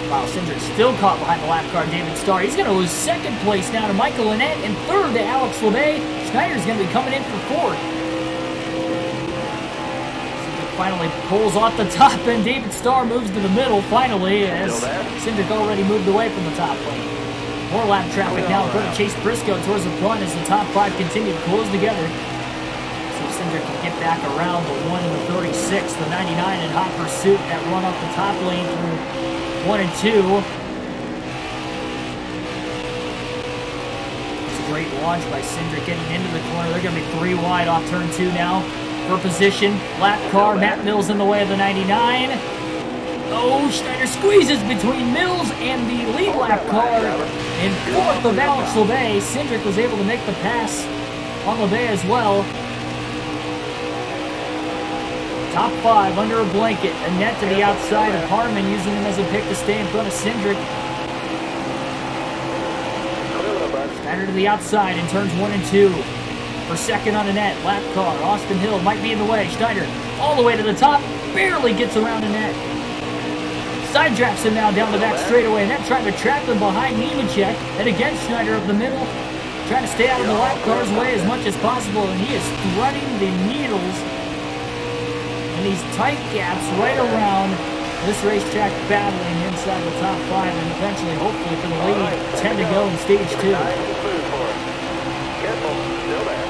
A: Wow, Cindric's still caught behind the lap car, David Starr. He's going to lose second place now to Michael Annette and third to Alex Lobay. Schneider's going to be coming in for fourth. Cindric finally pulls off the top, and David Starr moves to the middle finally as Cindric already moved away from the top lane. More lap traffic now going to chase Briscoe towards the front as the top 5 continue to close together. So Cindric can get back around the 1 and the 36, the 99 in hot pursuit. That run off the top lane through 1 and 2. It's a great launch by Cindric getting into the corner. They're going to be 3 wide off turn 2 now for position. Lap car, Matt Mills in the way of the 99. Oh, Schneider squeezes between Mills and the lead lap car. In fourth of Alex Lobay. Cindric was able to make the pass on Lobay as well. Top 5 under a blanket. Annette to the outside of Harmon, using him as a pick to stay in front of Cindric. Schneider to the outside in turns 1 and 2. For second on Annette. Lap car. Austin Hill might be in the way. Schneider all the way to the top. Barely gets around Annette. Side drafts him now down the back straightaway. Annette trying to trap him behind Nemechek. And again, Schneider up the middle. Trying to stay out of the lap car's way as much as possible. And he is threading the needles in these tight gaps right around this racetrack, battling inside the top 5 and eventually, hopefully, for the lead. 10 to go in stage 2.
B: Careful, still there.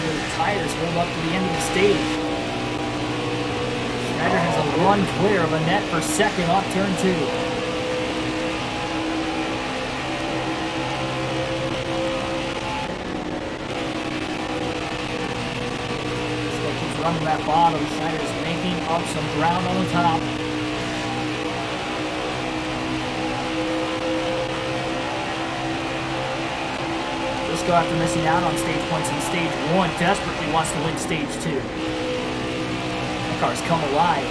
A: The tires hold up to the end of the stage. Schneider has a run clear of Annette for second off turn 2. Running that bottom. Schneider's making up some ground on the top. Briscoe, after missing out on stage points in stage 1, desperately wants to win stage 2. The car's come alive.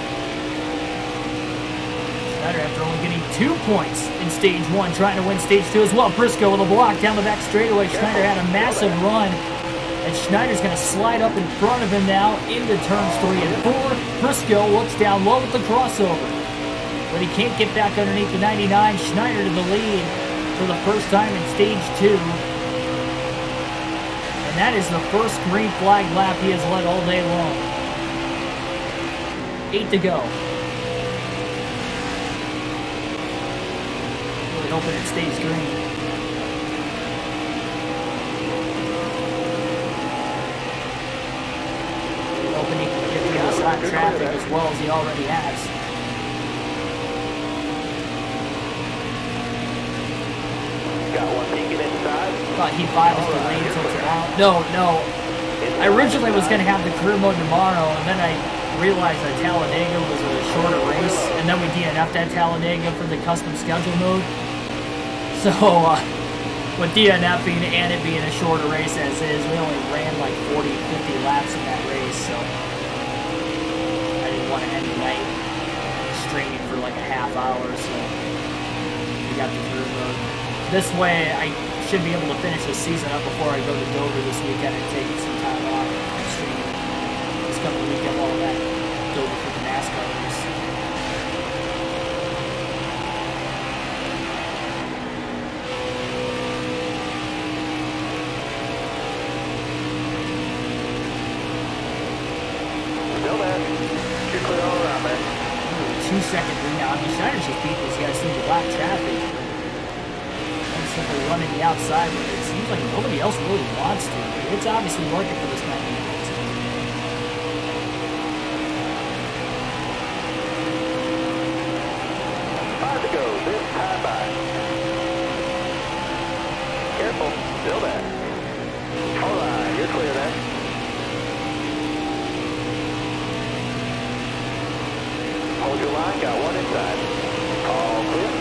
A: Schneider, after only getting 2 points in stage 1, trying to win stage 2 as well. Briscoe with a block down the back straightaway. Schneider had a massive run. And Schneider's going to slide up in front of him now into turns 3 and 4. Briscoe looks down low with the crossover. But he can't get back underneath the 99. Schneider to the lead for the first time in stage 2. And that is the first green flag lap he has led all day long. 8 to go. Really hoping it stays green. Hoping he can get through this hot traffic as well as he already has.
B: Got one peeking inside.
A: Thought heat 5 was delayed until tomorrow. No. I originally was going to have the career mode tomorrow, and then I realized that Talladega was a shorter race, and then we DNF'd at Talladega for the custom schedule mode. So, with DNFing and it being a shorter race as is, we only ran like 40, 50 laps in that race, so I didn't want to end the night streaming for like a half hour, so we got the career mode. This way, I should be able to finish the season up before I go to Dover this weekend and take some time off and stream this coming weekend while I'm at Dover for the NASCAR race.
B: Still there. You're clear all around, man.
A: 2-second lead now. I mean, Schneider's just beat these guys through the black traffic. Simply running the outside, but it seems like nobody else really wants to. It's obviously working for this 98 team.
B: 5 to go. This time by. Careful. Still there. All right. You're clear then. Hold your line. Got one inside. All clear.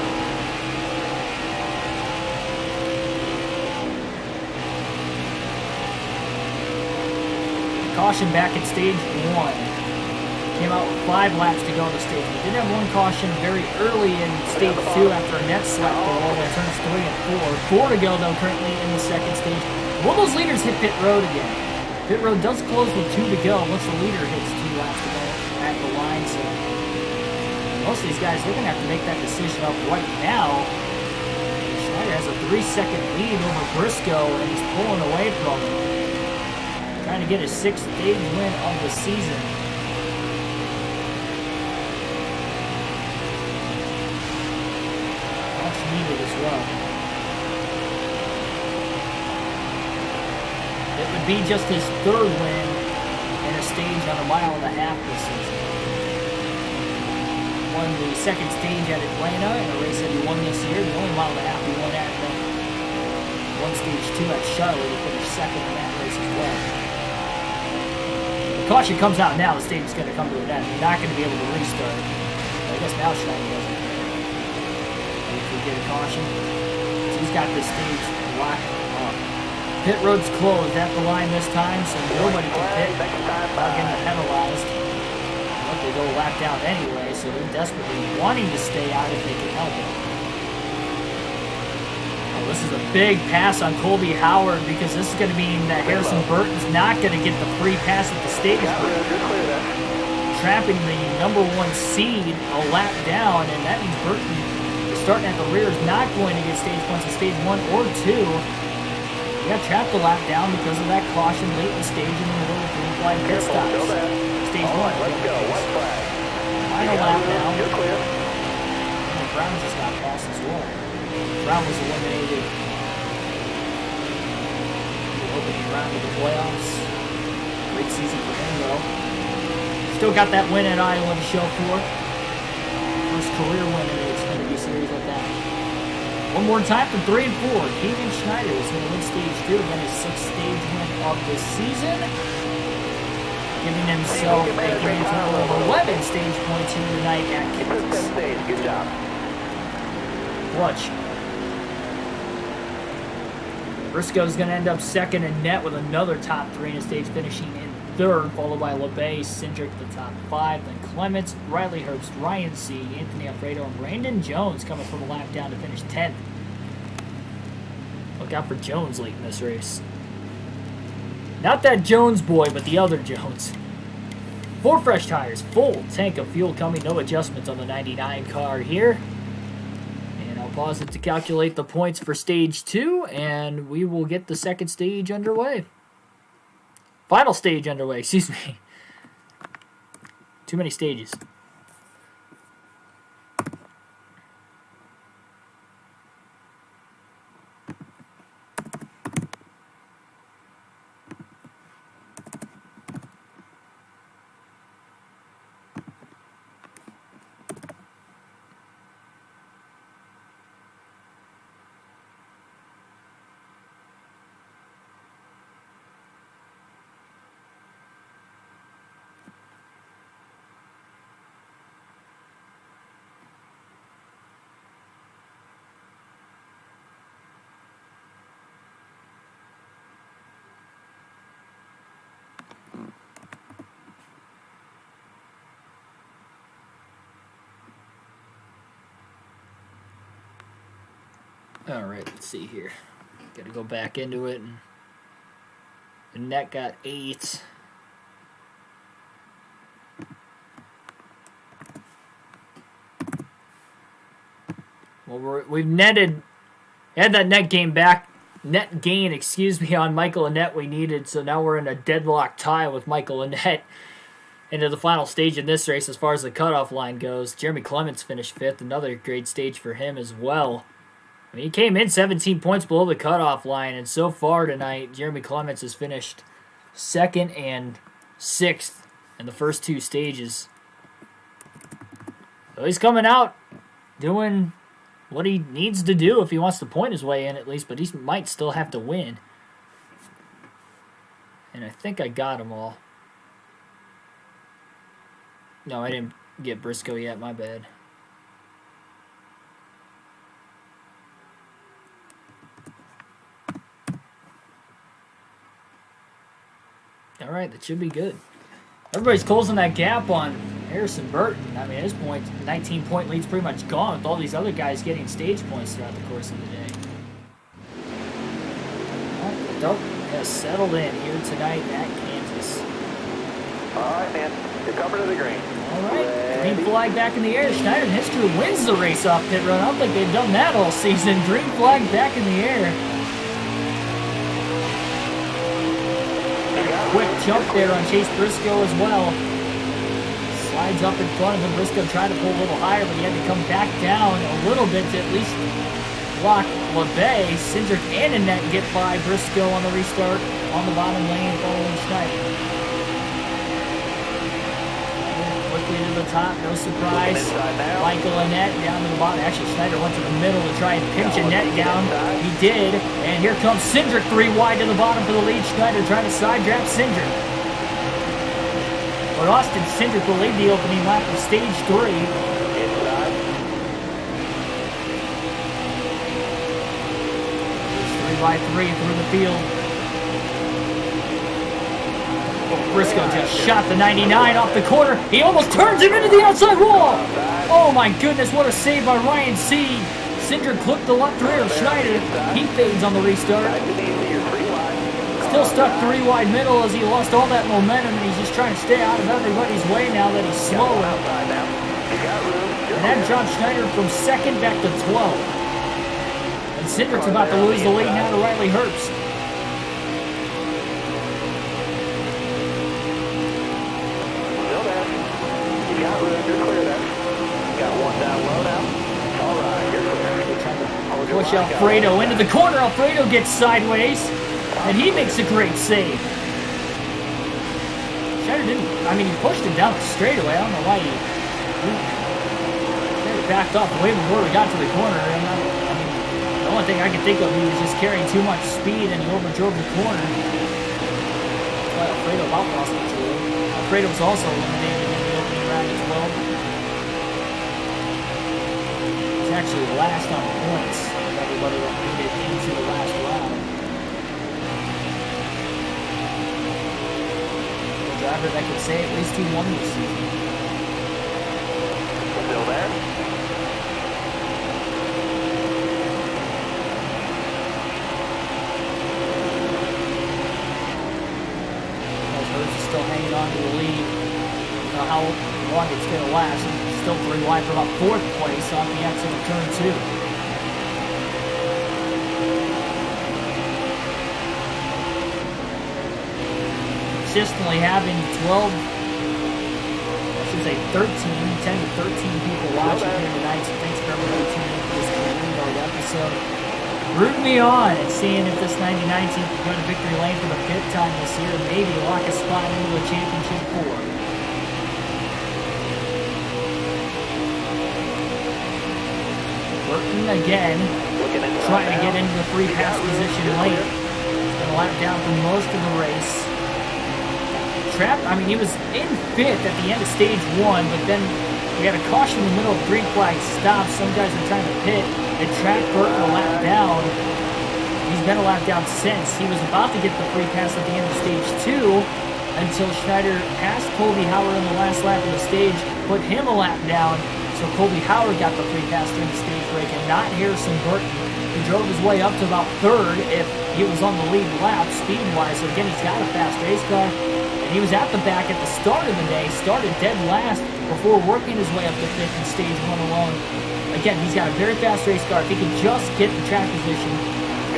A: Caution back at stage 1. Came out with 5 laps to go on the stage. We did have one caution very early in stage 2 after Annette slapped the wall in turns 3 and 4. 4 to go though currently in the second stage. Will those leaders hit pit road again? Pit road does close with 2 to go once the leader hits 2 laps to go at the line. So most of these guys, they're going to have to make that decision up right now. Schneider has a 3-second lead over Briscoe and he's pulling away from him. Trying to get his 6th stage win of the season. Much needed as well. It would be just his 3rd win in a stage on a mile and a half this season. Won the 2nd stage at Atlanta in a race that he won this year. The only mile and a half he won at. Won stage 2 at Charlotte. He finished 2nd in that race as well. Caution comes out now, the stage is going to come to an end. You're not going to be able to restart. I guess now Schneider doesn't care. If we get a caution. So he's got this stage locked up. Pit road's closed at the line this time, so nobody can pit without getting penalized. But they go a lap down anyway, so they're desperately wanting to stay out if they can help it. This is a big pass on Colby Howard because this is going to mean that Harrison Burton's not going to get the free pass at the stage. Trapping the number 1 seed a lap down, and that means Burton, starting at the rear, is not going to get stage points in stage 1 or 2. He got trapped a lap down because of that caution late in the stage in the middle of green flag pit stops. Stage 1.
B: Let's go. One flag.
A: Final lap down.
B: You're clear.
A: And Brown just got passed as well. Brown was eliminated in the opening round of the playoffs. Great season for him, though. Still got that win at Iowa to show for. First career win in the Xfinity Series at that. One more time from 3 and 4. Keegan Schneider is going to win stage 2, again his 6th stage win of the season. Giving himself a grand total of 11 stage points here tonight at Kansas.
B: Good job.
A: Clutch. Briscoe's going to end up 2nd, and Annette with another top 3 in the stage, finishing in 3rd, followed by LeBay, Cindric the top 5, then Clements, Riley Herbst, Ryan C., Anthony Alfredo, and Brandon Jones coming from a lap down to finish 10th. Look out for Jones late in this race. Not that Jones boy, but the other Jones. 4 fresh tires, full tank of fuel coming, no adjustments on the 99 car here. Pause it to calculate the points for stage 2, and we will get the 2nd stage underway. Final stage underway, excuse me. Too many stages. All right, let's see here. Got to go back into it. Annette got 8. Well, we've netted, had that net gain, on Michael Annette we needed, so now we're in a deadlock tie with Michael Annette into the final stage in this race as far as the cutoff line goes. Jeremy Clements finished 5th, another great stage for him as well. I mean, he came in 17 points below the cutoff line, and so far tonight, Jeremy Clements has finished 2nd and 6th in the first 2 stages. So he's coming out doing what he needs to do if he wants to point his way in at least, but he might still have to win. And I think I got them all. No, I didn't get Briscoe yet, my bad. All right, that should be good. Everybody's closing that gap on Harrison Burton. I mean, at this point, 19-point lead's pretty much gone with all these other guys getting stage points throughout the course of the day. Well, the dope has settled in here tonight at Kansas.
B: All right, man. You're coming to the green.
A: All right, green flag back in the air. Schneider and History wins the race off pit run. I don't think they've done that all season. Green flag back in the air. Quick jump there on Chase Briscoe as well. Slides up in front of him. Briscoe tried to pull a little higher, but he had to come back down a little bit to at least block LeBay. Cindric and Annette get by Briscoe on the restart on the bottom lane following Schneider. Quickly to the top, no surprise. Michael Annette down to the bottom. Actually, Schneider went to the middle to try and pinch Annette down. He did, and here comes Cindric 3 wide to the bottom for the lead. Schneider trying to side draft Cindric. But Austin Cindric will lead the opening lap of stage 3. It's 3 by 3 through the field. Briscoe just shot the 99 off the corner. He almost turns him into the outside wall. Oh my goodness, what a save by Ryan Seed. Cindric clipped the left rear of Schneider. He fades on the restart. Still stuck 3 wide middle as he lost all that momentum, and he's just trying to stay out of everybody's way now that he's slower. And that drops Schneider from 2nd back to 12th. And Cindric's about to lose the lead now to Riley Herbst. Push Alfredo into the corner. Alfredo gets sideways, and he makes a great save. Schneider didn't, he pushed him down the straightaway. I don't know why he backed off way before we got to the corner. The only thing I can think of, he was just carrying too much speed and he overdrove the corner. That's why Alfredo about lost control. Alfredo was also eliminated in the opening round as well. He's actually last on points. Everybody that made it into the last round. A driver that could say at least he won this season.
B: Still there?
A: Herbst is still hanging on to the lead. I don't know how long it's going to last. Still 3 wide for about 4th place off the exit of turn 2. Consistently having 13, 10 to 13 people watching here tonight, so thanks for everybody tuning in for this Greenberg episode. Root me on and seeing if this 99 team can go to victory lane for the 5th time this year and maybe lock a spot into the championship 4. Burton again, trying to get into the free pass position late. He's been lapped down for most of the race. Trapped, he was in 5th at the end of stage 1, but then we had a caution in the middle of green flag stop. Some guys were trying to pit. It trapped Burton a lap down. He's been a lap down since. He was about to get the free pass at the end of stage 2 until Schneider passed Colby Howard on the last lap of the stage, put him a lap down, so Colby Howard got the free pass during the stage break, and not Harrison Burton, who drove his way up to about third if he was on the lead lap speed-wise. So again, he's got a fast race car. And he was at the back at the start of the day, started dead last before working his way up to fifth in stage 1 alone. Again, he's got a very fast race car. If he can just get the track position,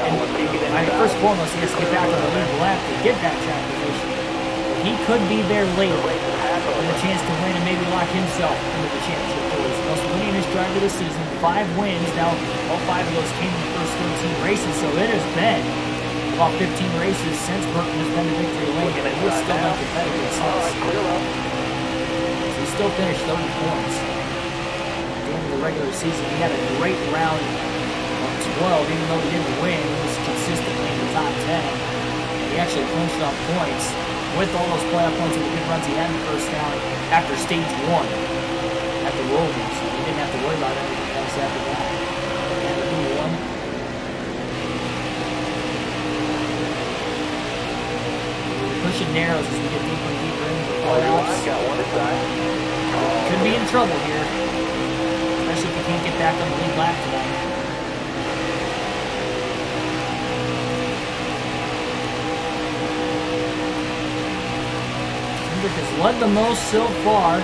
A: and first and foremost, he has to get back on the lead lap to get that track position. He could be there later with a chance to win and maybe lock himself into the championship race. Most winningest driver this season, 5 wins. Now, all 5 of those came in the first 13 races, so it has been about 15 races since Burton has been to victory lane, and he's still been competitive since. So he still finished 30 points at the end of the regular season. He had a great round of 12, even though he didn't win. He was consistently in the top 10. And he actually clinched on points with all those playoff points and the good runs he had in the first round after stage 1 at the Rovers. So he didn't have to worry about anything else after that. And who won? Pushing narrows as we get deeper and deeper into the playoffs. Could be in trouble here, especially if he can't get back on the lead lap tonight. Has led the most so far.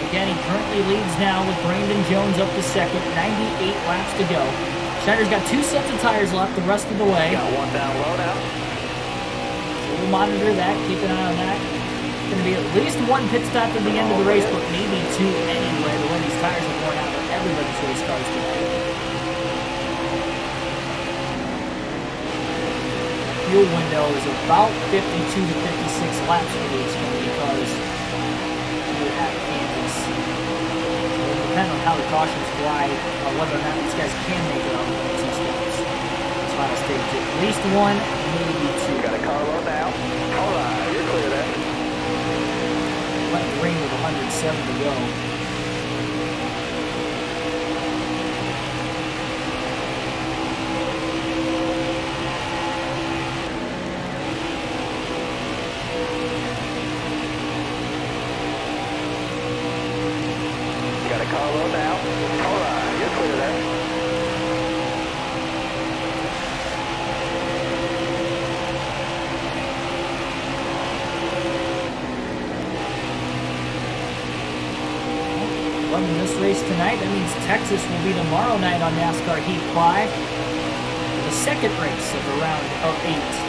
A: Again, he currently leads now with Brandon Jones up to second, 98 laps to go. Schneider's got 2 sets of tires left the rest of the way.
B: Got 1 down low now.
A: So we'll monitor that, keep an eye on that. It's going to be at least 1 pit stop at the end of the race, but maybe 2 anyway, the way these tires are worn out on everybody's race cars today. Fuel window is about 52 to 56 laps for the Xfinity cars here at Kansas. So it'll depend on how the cautions fly, on whether or not these guys can make it on the 2 stops. This final stage, at least 1, maybe 2.
B: Got a car low now. All right, you're clear there.
A: Went green with 107 to go.
B: Carlo now. All right, you're clear there.
A: Running this race tonight, that means Texas will be tomorrow night on NASCAR Heat 5. The second race of the round of 8.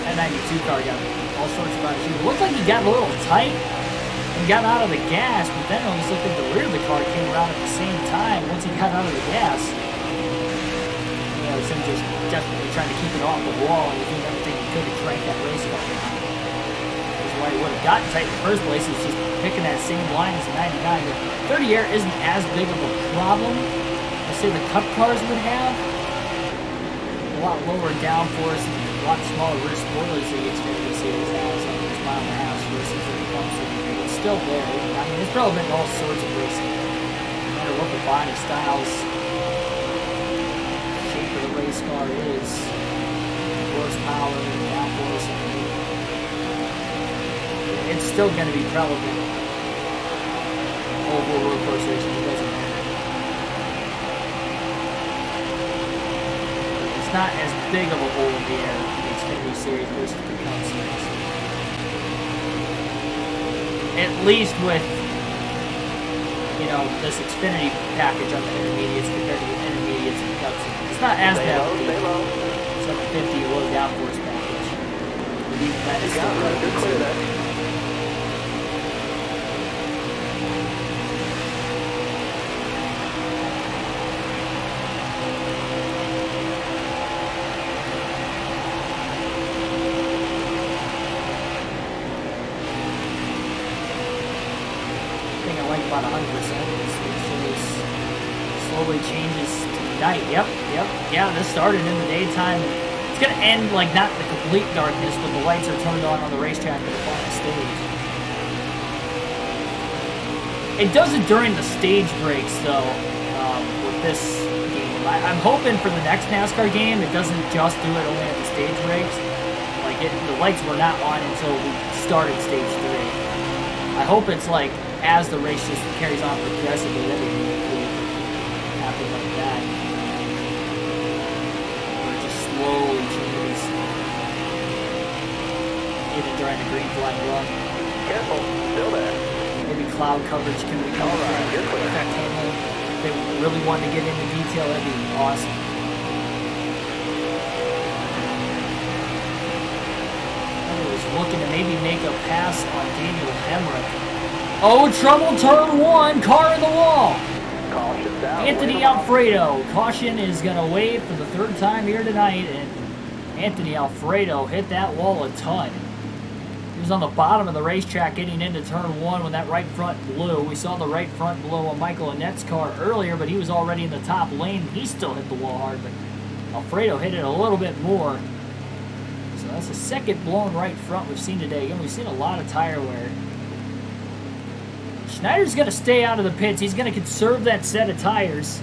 A: That 92 car got all sorts of issues. It looked like he got a little tight and got out of the gas, but then when he looked at the rear of the car, it came around at the same time. Once he got out of the gas, it was him just desperately trying to keep it off the wall and doing everything he could to crank that race car down. That's why he would have gotten tight in the first place. It's just picking that same line as the 99. The 30 air isn't as big of a problem as say the Cup cars would have. A lot lower downforce, a lot smaller rear spoilers that the Xfinity series has, like those mile and a half versus the pumps. It's still there. I mean, it's relevant in all sorts of racing. No matter what the body styles, shape of the race car is, horsepower, downforce, it's still going to be relevant. Oval road course racing, it doesn't matter. It's not as big of a hole in the air in the Xfinity Series versus the Cup Series. At least with, this Xfinity package on the intermediates compared to the intermediates and the Cup Series. It's not as bad with the 750 low downforce package. But even that is still really good. About 100%. This slowly changes to night. Yep. Yeah, this started in the daytime. It's going to end, like, not the complete darkness, but the lights are turned on the racetrack for the final stage. It does it during the stage breaks, though, with this game. I'm hoping for the next NASCAR game, it doesn't just do it only at the stage breaks. Like, the lights were not on until we started stage 3. I hope it's, like, as the race just carries on progressively, that'd be really cool. Happen like that. Where it just slowly changes. Even during the green flag run.
B: Careful, still there.
A: Maybe cloud coverage can become effect handling. If they really want to get into detail, that'd be awesome. I was looking to maybe make a pass on Daniel Hemrick. Oh, trouble, turn 1, car in the wall.
B: Caution down.
A: Anthony Alfredo. Caution is going to wave for the 3rd time here tonight, and Anthony Alfredo hit that wall a ton. He was on the bottom of the racetrack getting into turn 1 when that right front blew. We saw the right front blow on Michael Annette's car earlier, but he was already in the top lane. He still hit the wall hard, but Alfredo hit it a little bit more. So that's the 2nd blown right front we've seen today. Again, we've seen a lot of tire wear. Schneider's going to stay out of the pits. He's going to conserve that set of tires.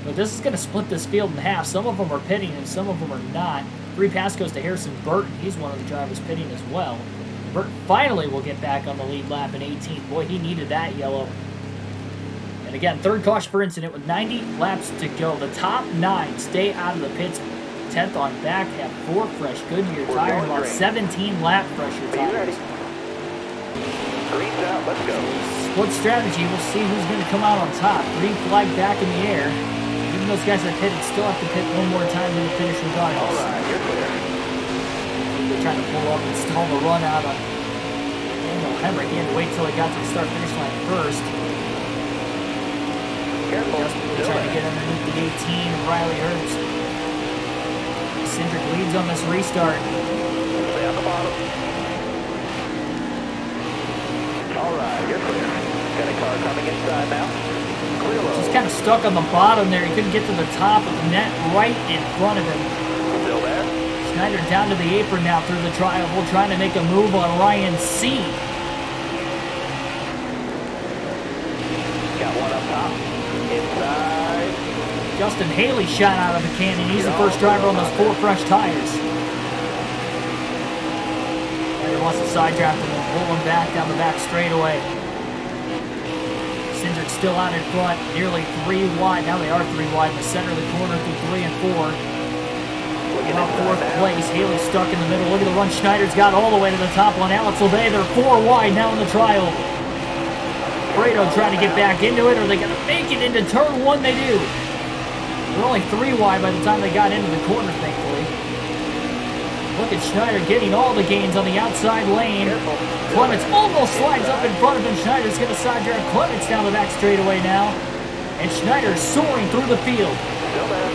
A: But this is going to split this field in half. Some of them are pitting and some of them are not. Free pass goes to Harrison Burton. He's one of the drivers pitting as well. Burton finally will get back on the lead lap in 18th. Boy, he needed that yellow. And again, 3rd caution for incident with 90 laps to go. The top 9 stay out of the pits. 10th on back have 4 fresh Goodyear tires, about 17 lap pressure tires.
B: Green's out, let's go.
A: Split strategy, we'll see who's going to come out on top. Green flag back in the air. Even those guys that pitted still have to pit one more time to the finish regardless.
B: All right, you're clear.
A: They're trying to pull up and stall the run out on Daniel Hemrick. He had to wait till he got to the start-finish line first.
B: Careful,
A: They're trying to get underneath the 18 of Riley Herbst. Cindric leads on this restart.
B: Stay on the bottom. All right, you're clear. Got a car coming inside now. Clear low.
A: Just kind of stuck on the bottom there. He couldn't get to the top of the net right in front of him.
B: Still there?
A: Schneider down to the apron now through the trial. We're trying to make a move on Ryan C.
B: Got one up top. Inside.
A: Justin Haley shot out of the cannon. He's the first driver on those 4 fresh tires. Schneider wants to side draft him and pull him back down the back straightaway. Cindric still out in front, nearly 3 wide. Now they are 3 wide in the center of the corner through 3 and 4. About 4th place. Haley stuck in the middle. Look at the run Schneider's got all the way to the top on Alex Obey. They're 4 wide now in the trial. Fredo trying to get back into it. Are they going to make it into turn 1? They do. They're only 3 wide by the time they got into the corner, thankfully. Look at Schneider getting all the gains on the outside lane. Clements almost slides up in front of him. Schneider's going to side drive Clements down the back straightaway now. And Schneider is soaring through the field.
B: Still there.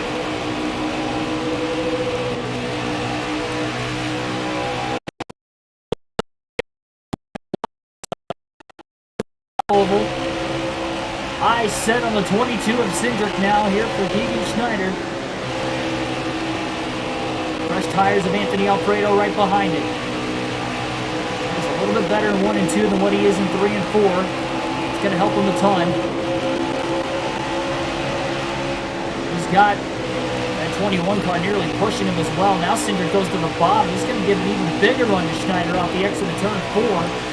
A: Oval. Eyes set on the 22 of Cindric now here for Keegan Schneider. Fresh tires of Anthony Alfredo right behind it. He's a little bit better in 1 and 2 than what he is in 3 and 4. It's going to help him a ton. He's got that 21 car nearly pushing him as well. Now Cindric goes to the bottom. He's going to give an even bigger run to Schneider off the exit of turn 4.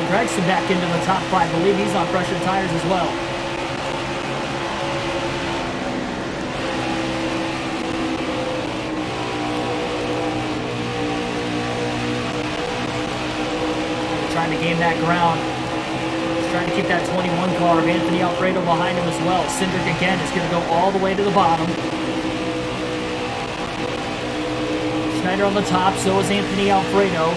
A: Gregson back into the top 5. I believe he's on fresher tires as well. Trying to gain that ground. He's trying to keep that 21 car of Anthony Alfredo behind him as well. Cindric again is going to go all the way to the bottom. Schneider on the top, so is Anthony Alfredo.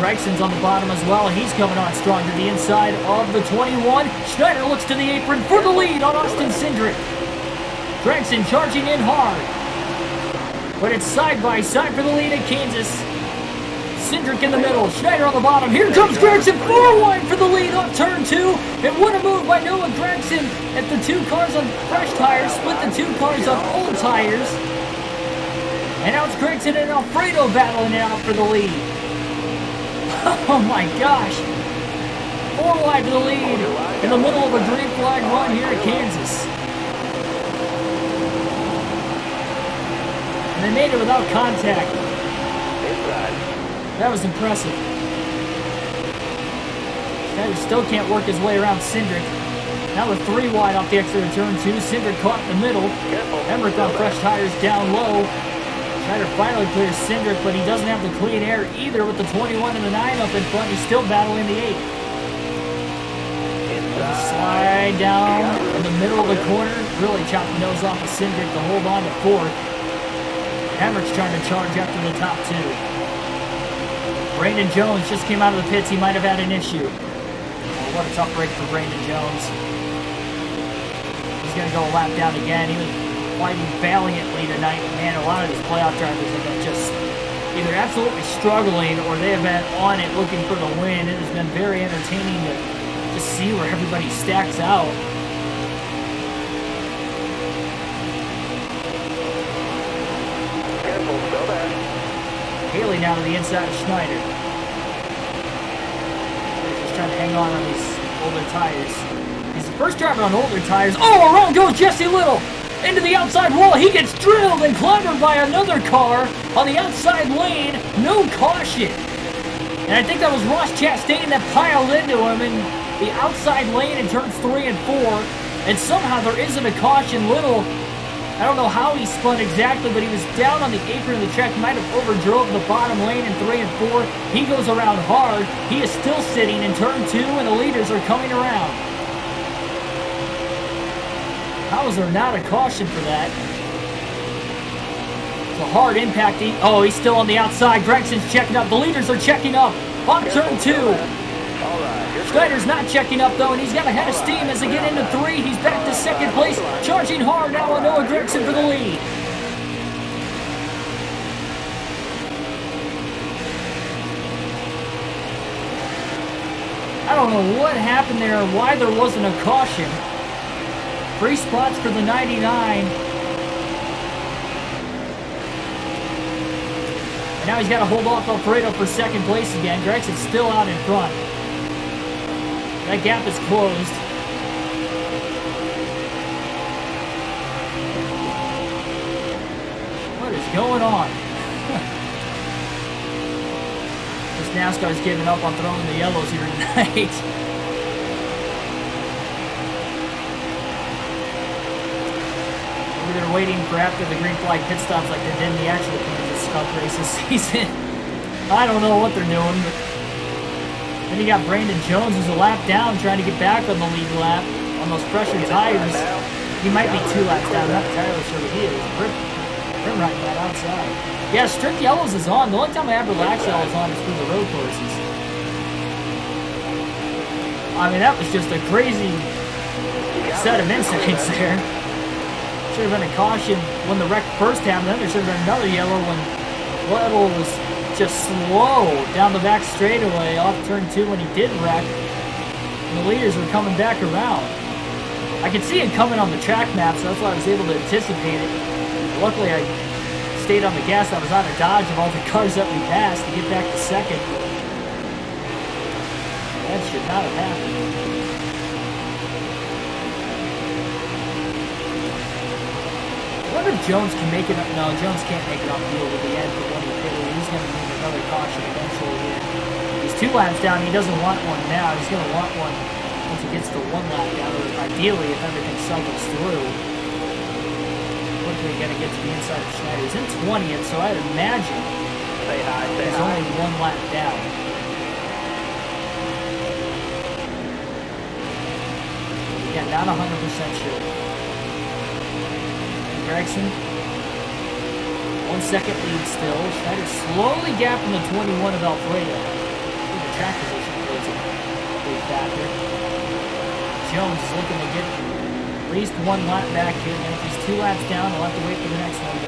A: Gregson's on the bottom as well. He's coming on strong to the inside of the 21. Schneider looks to the apron for the lead on Austin Cindric. Gregson charging in hard. But it's side by side for the lead at Kansas. Cindric in the middle. Schneider on the bottom. Here comes Gregson. 4 wide for the lead off turn 2. And what a move by Noah Gregson at the 2 cars on fresh tires. Split the 2 cars on old tires. And now it's Gregson and Alfredo battling it out for the lead. Oh my gosh. 4 wide to the lead in the middle of a green flag run here at Kansas. And they made it without contact. That was impressive. Schneider still can't work his way around Cindric. Now with 3 wide off the exit of turn 2. Cindric caught in the middle. Emmerich on fresh tires down low. Schneider finally clears Cindric, but he doesn't have the clean air either with the 21 and the 9 up in front. He's still battling the 8. Slide down in the middle of the corner. Really chopped the nose off of Cindric to hold on to 4th. Emmerich's trying to charge after the top 2. Brandon Jones just came out of the pits. He might have had an issue. Oh, what a tough break for Brandon Jones. He's going to go a lap down again. He was fighting valiantly tonight. Man, a lot of these playoff drivers have been just either absolutely struggling or they have been on it looking for the win. It has been very entertaining to just see where everybody stacks out.
B: Careful, still there.
A: Haley now to the inside of Schneider. Just trying to hang on these older tires. He's the first driver on older tires. Oh, around goes Jesse Little! Into the outside wall. He gets drilled and clobbered by another car on the outside lane. No caution. And I think that was Ross Chastain that piled into him in the outside lane in turns 3 and 4. And somehow there isn't a caution. Little, I don't know how he spun exactly, but he was down on the apron of the track. He might have overdrove the bottom lane in 3 and 4. He goes around hard. He is still sitting in turn 2, and the leaders are coming around. How is there not a caution for that? It's a hard impact. He's still on the outside. Gregson's checking up. The leaders are checking up. On turn 2. Schneider's not checking up, though, and he's got a head of steam as they get into 3. He's back to 2nd place, charging hard now on Noah Gregson for the lead. I don't know what happened there or why there wasn't a caution. 3 spots for the 99. And now he's got to hold off Alfredo for 2nd place again. Gregson's still out in front. That gap is closed. What is going on? This NASCAR's giving up on throwing the yellows here tonight. Maybe they're waiting for after the green flag pit stops like they did in the actual Kansas Cup race this season. I don't know what they're doing, but then you got Brandon Jones who's a lap down trying to get back on the lead lap on those fresher tires. He might be 2 laps down. I'm not entirely sure what he is. We're right that outside. Yeah, strict yellows is on. The only time I ever lax yellows on is through the road courses. I mean, that was just a crazy set of incidents there. Should have been a caution when the wreck first happened. Then there should have been another yellow when Little was just slow down the back straightaway off turn 2 when he did wreck. And the leaders were coming back around. I could see him coming on the track map, so that's why I was able to anticipate it. Luckily, I stayed on the gas. I was out of dodge of all the cars that we passed to get back to 2nd. That should not have happened. I wonder if Jones can make it up. No, Jones can't make it on field at the end for when he pitted. He's going to need another caution eventually here. He's 2 laps down. He doesn't want one now. He's going to want one once he gets to 1 lap down, or ideally if everything cycles through. Quickly going to get to the inside of Schneider. He's in 20th, so I'd imagine he's only 1 lap down. Yeah, not 100% sure. Gregson, 1 second lead still. Schneider slowly gapping the 21 of Alfredo. The track position plays a big factor. Jones is looking to get at least 1 lap back here. And if he's 2 laps down, he'll have to wait for the next one.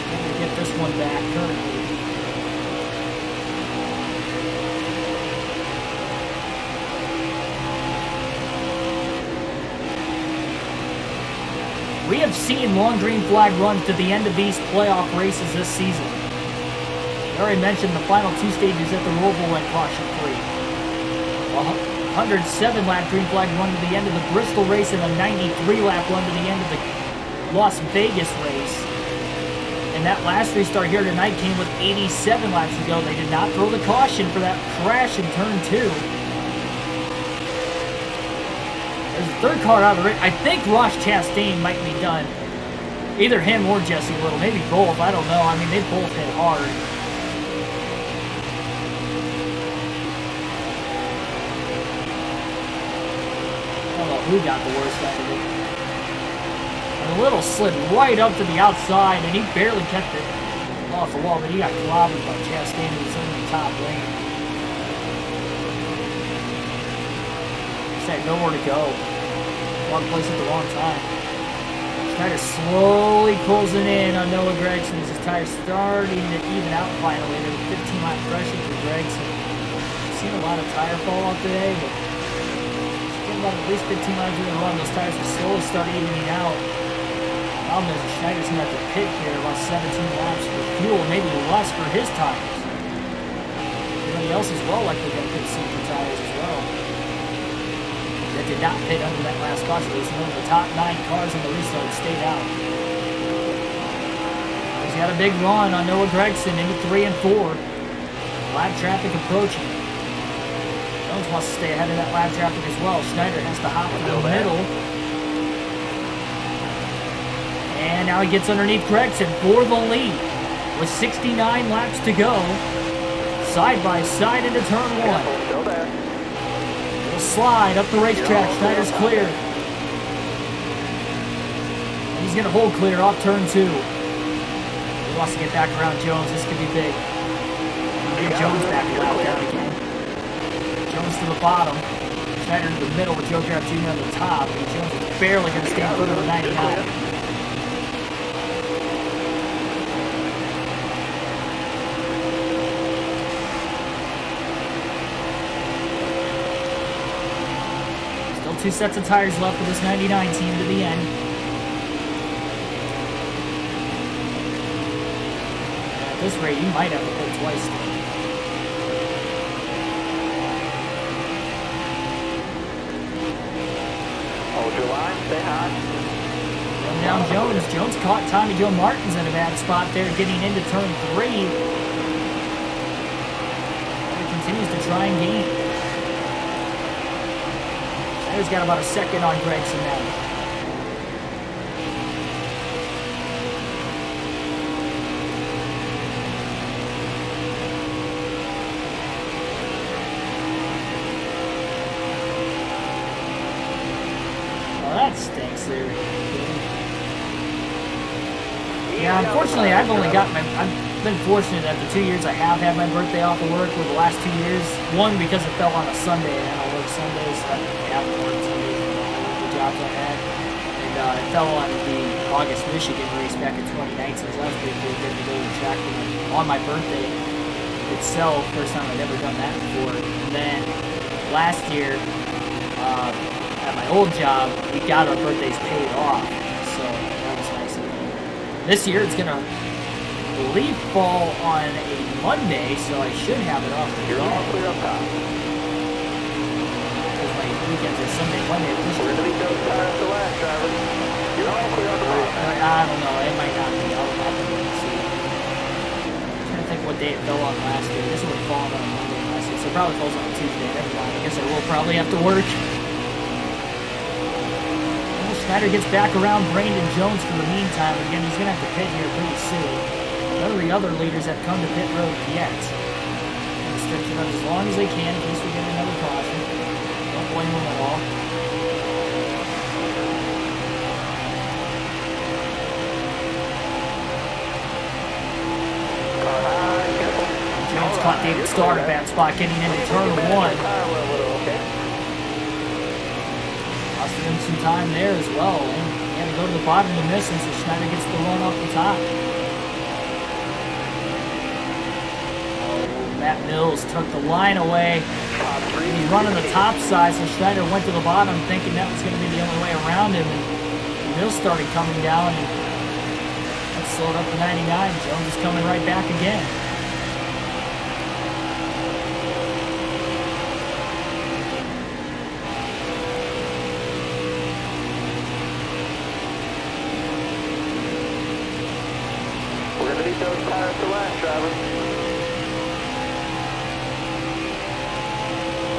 A: Able to get this one back currently. have seen long green flag runs to the end of these playoff races this season. I already mentioned the final 2 stages at the Roval went caution-free. 107 lap green flag run to the end of the Bristol race and a 93 lap run to the end of the Las Vegas race. And that last restart here tonight came with 87 laps to go. They did not throw the caution for that crash in turn 2. There's a third car out of the race. I think Ross Chastain might be done. Either him or Jesse Little, maybe both. I don't know. I mean, they both hit hard. I don't know who got the worst out of it. And Little slid right up to the outside, and he barely kept it off the wall, but he got clobbered by Chastain, who was in the top lane. Just had nowhere to go. Wrong place at the wrong time. Schneider slowly closing in on Noah Gragson as his tires starting to even out finally. There was 15-lap pressure for Gragson. I've seen a lot of tire fall off today, but about at least 15 laps in the run, those tires will slowly start evening out. Problem is, Schneider's going to have to pit here about 17 laps for fuel, maybe less for his tires. Everybody else is well likely going to pit soon for tires as well. That did not pit under that last caution race. None of the top 9 cars in the restart stayed out. He's got a big run on Noah Gragson into 3 and 4. Lap traffic approaching. Jones wants to stay ahead of that lap traffic as well. Schneider has to hop in the middle. And now he gets underneath Gragson for the lead. With 69 laps to go. Side by side into turn 1. Little slide up the racetrack. Schneider's clear. He's going to hold clear off turn 2. He wants to get back around Jones. This could be big. Get Jones back lap down again. Jones to the bottom. Schneider to the middle with Joe Graf Jr. on the top. And Jones is barely going to stay in front of the 99. Still 2 sets of tires left for this 99 team to the end. At this rate, you might have to pit twice.
B: Your line, stay high.
A: Going down Jones. Jones caught Tommy Joe Martins in a bad spot there, getting into turn 3. He continues to try and gain. Schneider's got about a second on Gragson now. That stinks there. Yeah, unfortunately, I've been fortunate that the 2 years I have had my birthday off of work were the last 2 years. One, because it fell on a Sunday, and I don't work Sundays. I haven't worked Sundays in the jobs I had. And it fell on the August Michigan race back in 2019, so that was pretty cool getting to go to the track on my birthday itself. First time I'd ever done that before. And then last year, at my old job, we got our birthdays paid off, so that was nice of me. This year, it's gonna, I believe, fall on a Monday, so I should have it off the
B: You're all clear up top.
A: Because my weekends are Sunday, Monday.
B: We're gonna be those tires to last, driver. You're all clear on the racetrack.
A: I don't know. It might not be. I'll have to wait and see. I'm trying to think what day it fell on last year. This would have fallen on a Monday last year, so it probably falls on a Tuesday. Never mind. I guess I will probably have to work. Schneider gets back around Brandon Jones for the meantime. Again, he's going to have to pit here pretty soon. None of the other leaders have come to pit road yet. And stretching out as long as they can in case we get another caution. Don't blame them at all. Jones caught David Starr at a bad spot getting into turn 1. Costing him some time there as well. And he had to go to the bottom to miss him, so Schneider gets the run off the top. Oh, Matt Mills took the line away. He run on the top side, so Schneider went to the bottom thinking that was going to be the only way around him. And wheels started coming down, and that slowed up to 99. Jones is coming right back again.
B: We're going to need those tires to last, driver.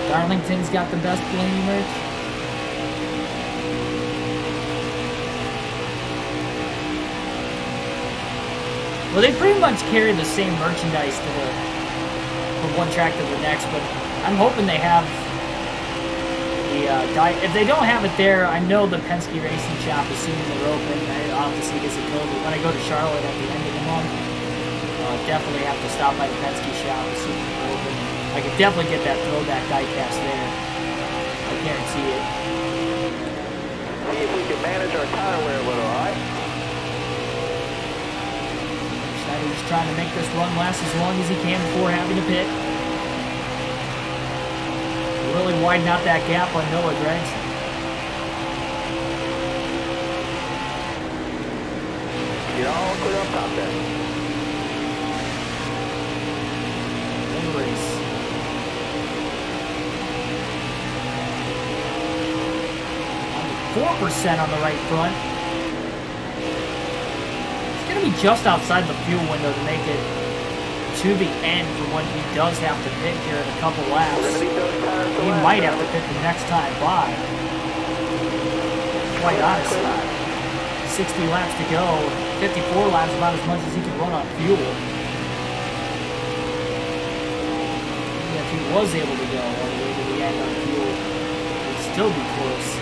A: Darlington's got the best Blaney merch. Well, they pretty much carry the same merchandise from one track to the next, but I'm hoping they have the if they don't have it there, I know the Penske Racing Shop, assuming they're open. I'll have to see this at Kobe. When I go to Charlotte at the end of the month, definitely have to stop by the Penske Shop, assuming they're open. I could definitely get that throwback diecast there. I guarantee it.
B: See if we can manage our tire wear a little, alright?
A: Schneider just trying to make this run last as long as he can before having to pit. Really widen out that gap on Noah Gregson.
B: Get all clear up top there.
A: Good race. 4% on the right front. It's going to be just outside the fuel window to make it to the end for when he does have to pit here in a couple laps. He might have to pit the next time by. Quite honestly. 60 laps to go. 54 laps, about as much as he can run on fuel. Even if he was able to go all the way to the end on fuel, it would still be close.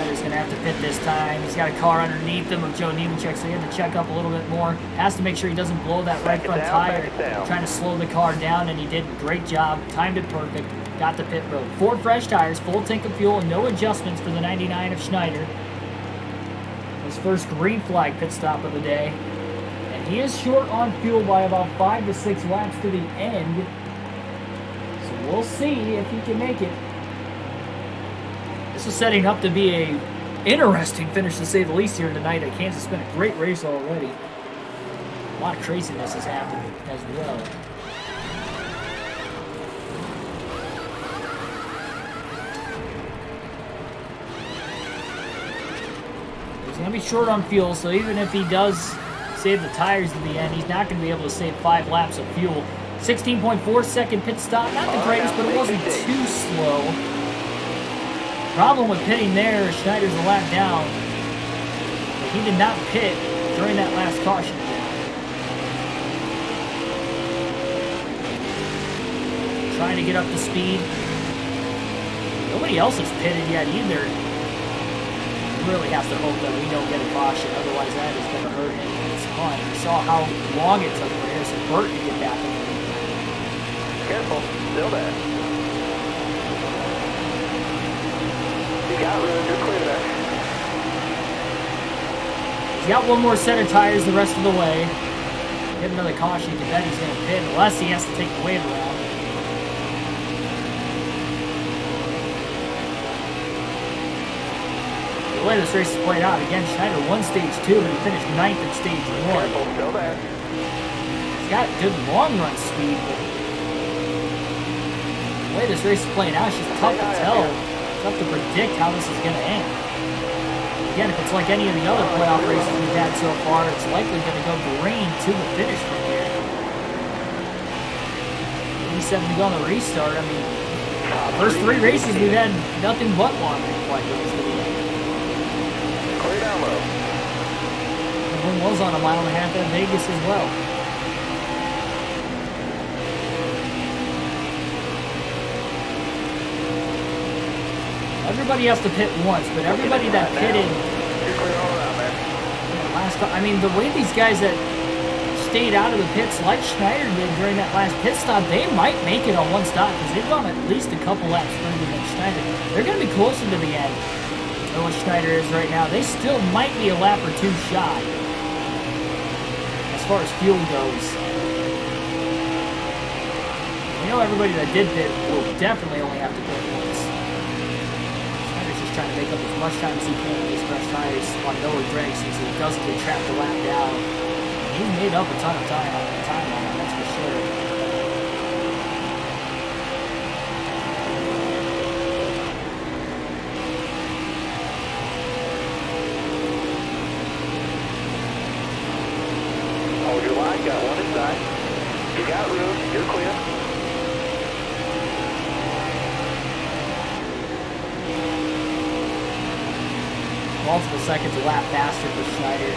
A: He's going to have to pit this time. He's got a car underneath him of Joe Nemechek, so he had to check up a little bit more. Has to make sure he doesn't blow that right front tire. Trying to slow the car down, and he did. Great job. Timed it perfect. Got the pit road. 4 fresh tires, full tank of fuel, no adjustments for the 99 of Schneider. His first green flag pit stop of the day. And he is short on fuel by about 5 to 6 laps to the end. So we'll see if he can make it. This is setting up to be a interesting finish, to say the least, here tonight at Kansas. It's been a great race already. A lot of craziness has happened as well. He's going to be short on fuel, so even if he does save the tires to the end, he's not going to be able to save 5 laps of fuel. 16.4 second pit stop. Not the greatest, but it wasn't too slow. Problem with pitting there, Schneider's a lap down. But he did not pit during that last caution. Trying to get up to speed. Nobody else has pitted yet either. Really has to hope that we don't get a caution, otherwise that is going to hurt him in his fun. We saw how long it took for Harrison Burton to get back in the lead.
B: Careful, still there. You got room, you're clear there.
A: He's got one more set of tires the rest of the way. Get another caution, you can bet he's going to pit, unless he has to take the wave around. The way this race is played out, again, Schneider won stage 2, but he finished 9th in stage 1.
B: Careful, still there.
A: He's got good long run speed, but the way this race is playing out, it's just tough to tell. Tough to predict how this is going to end. Again, if it's like any of the other playoff races we've had so far, it's likely going to go green to the finish from here. 87 to go on the restart. I mean, first 3 races we've had nothing but long green flag races to the end.
B: Clear down low.
A: One was on a 1.5 miles at Vegas as well. Everybody has to pit once, but everybody that pitted I mean, the way these guys that stayed out of the pits like Schneider did during that last pit stop, they might make it on one stop because they've gone at least a couple laps further than Schneider. They're going to be closer to the end than what Schneider is right now. They still might be a lap or 2 shy as far as fuel goes. You know, everybody that did pit will definitely only have to pit once. Schneider's just trying to make up as much time as he can with these fresh tires on lower drag since he doesn't get trapped a lap down. He's made up a ton of time on that, that's for sure.
B: Hold your line, got one inside. You got room, you're clear.
A: Multiple seconds a lap faster for Schneider.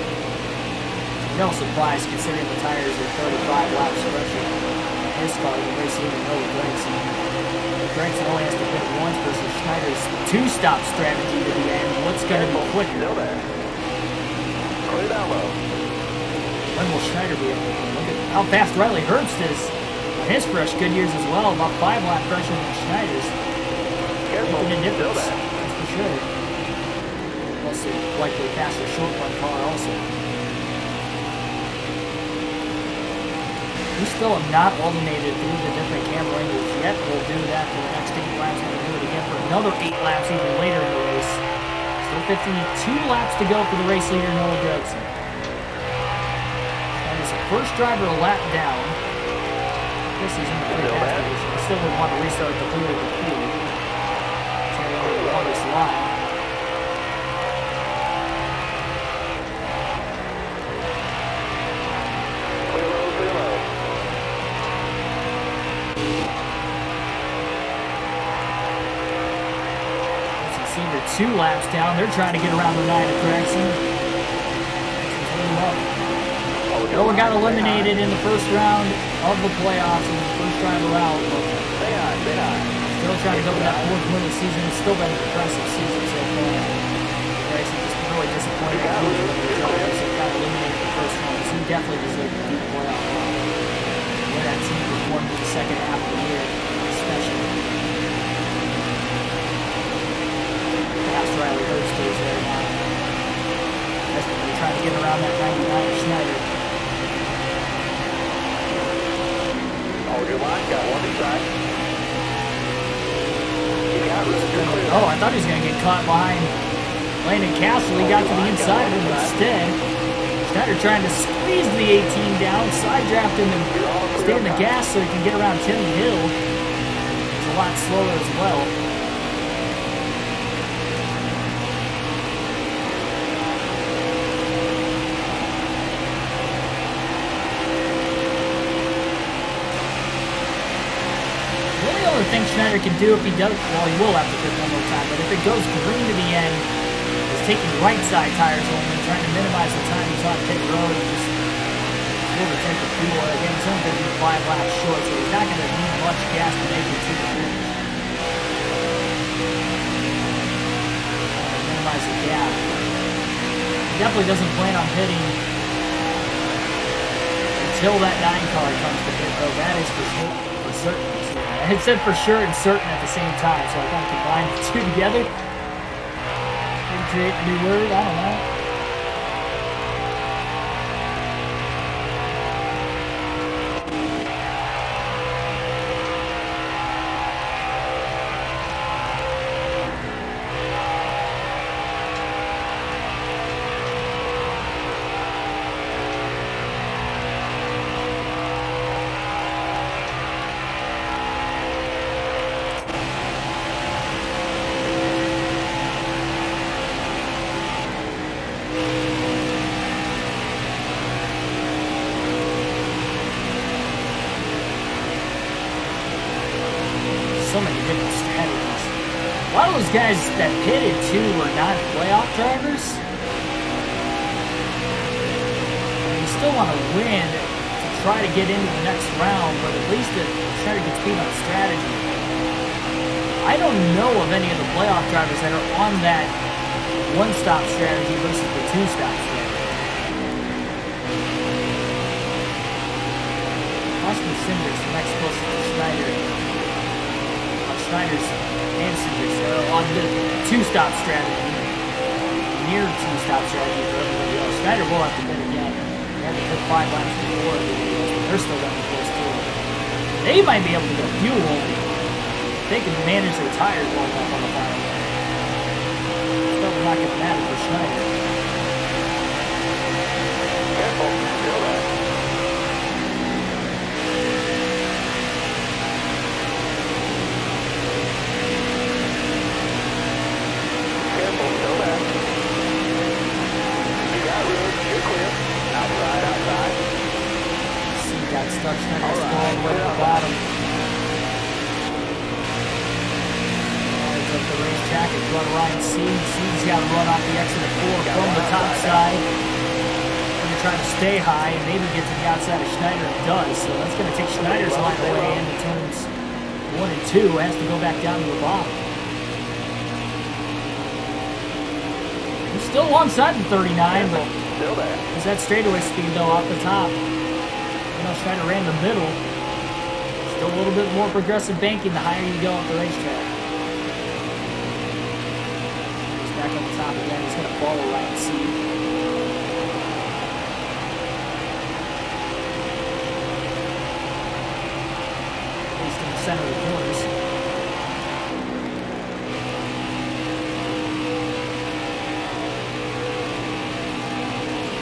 A: No surprise considering the tires are 35 laps fresher on his car than race leader Noah Gragson. Gragson only has to pit once versus Schneider's two-stop strategy to the end. What's going to be quicker?
B: Still there. Clear down low.
A: When will Schneider be able to win? Look at how fast Riley Herbst is on his fresh Goodyears as well, about 5 lap fresher than Schneider's.
B: Careful,
A: making a difference,
B: still there.
A: that's for sure. Also, likely faster short run car also. We still have not alternated through the different camera angles yet. We'll do that for the next 8 laps. We're going to do it again for another 8 laps even later in the race. Still 52 laps to go for the race leader, Noah Gragson. That is the first driver a lap down. This is in the free pass position. I still would want to restart the wheel of the field. Carry over the longest line. Two laps down. They're trying to get around the 9 at Gragson. Noah got eliminated in the first round of the playoffs in the first driver out. Still trying to go for that 4th win of the season. It's still been an impressive season so far. Gragson just been really disappointed in the drivers that got eliminated in the first round. Because he definitely deserved a deep playoff run. The way that team performed in the second half of the year, especially. Riley Herbst is there now. Desperately trying to get around that 99 Schneider.
B: Hold your line, got one inside.
A: Oh, I thought he was going to get caught behind Landon Castle. He got to the inside of him instead. Schneider trying to squeeze the 18 down, side draft him and stay in the gas so he can get around Timmy Hill. It's a lot slower as well. I think Schneider can do if he does, well, he will have to pit one more time, but if it goes green to the end, he's taking right side tires only, trying to minimize the time he's on pit road and just overtake the fuel. Again, he's only going to be 5 laps short, so he's not going to need much gas to make it to the finish. Minimize the gap. He definitely doesn't plan on pitting until that 9 car comes to pit, though. That is for certain. It said for sure and certain at the same time, so I kind of combined the two together. Maybe create a new word, I don't know. So many different strategies. A lot of those guys that pitted too were not playoff drivers. You still want to win to try to get into the next round, but at least if Schneider gets beat on strategy. I don't know of any of the playoff drivers that are on that one-stop strategy versus the two-stop strategy. Austin Cinders next closest to Schneider. Schneider's and Cinders on the two-stop strategy. Near two-stop strategy for everybody else. Schneider will have to pit again. They had to pit 5 laps before, but they're still going to be close to it. They might be able to get fuel. They can manage their tires long enough on the final lap. Still not going to matter for Schneider.
B: Careful, still there. Careful, still there. You got room, you're clear. Outside, outside.
A: See, got stuck. Schneider's
B: All right,
A: going way at the bottom. Up the racetrack in front of Ryan Seed. Seed's got to run off the exit of 4 from the top side. Going to try to stay high and maybe get to the outside of Schneider. It does. So that's going to take Schneider's line away into turns 1 and 2. Has to go back down to the bottom. He's still alongside the 39, but
B: Still there.
A: there's that straightaway speed though off the top. You know, Schneider ran the middle. Still a little bit more progressive banking the higher you go up the racetrack. Back on the top again, he's going to follow Ryan Seed. At least in the center of the corners.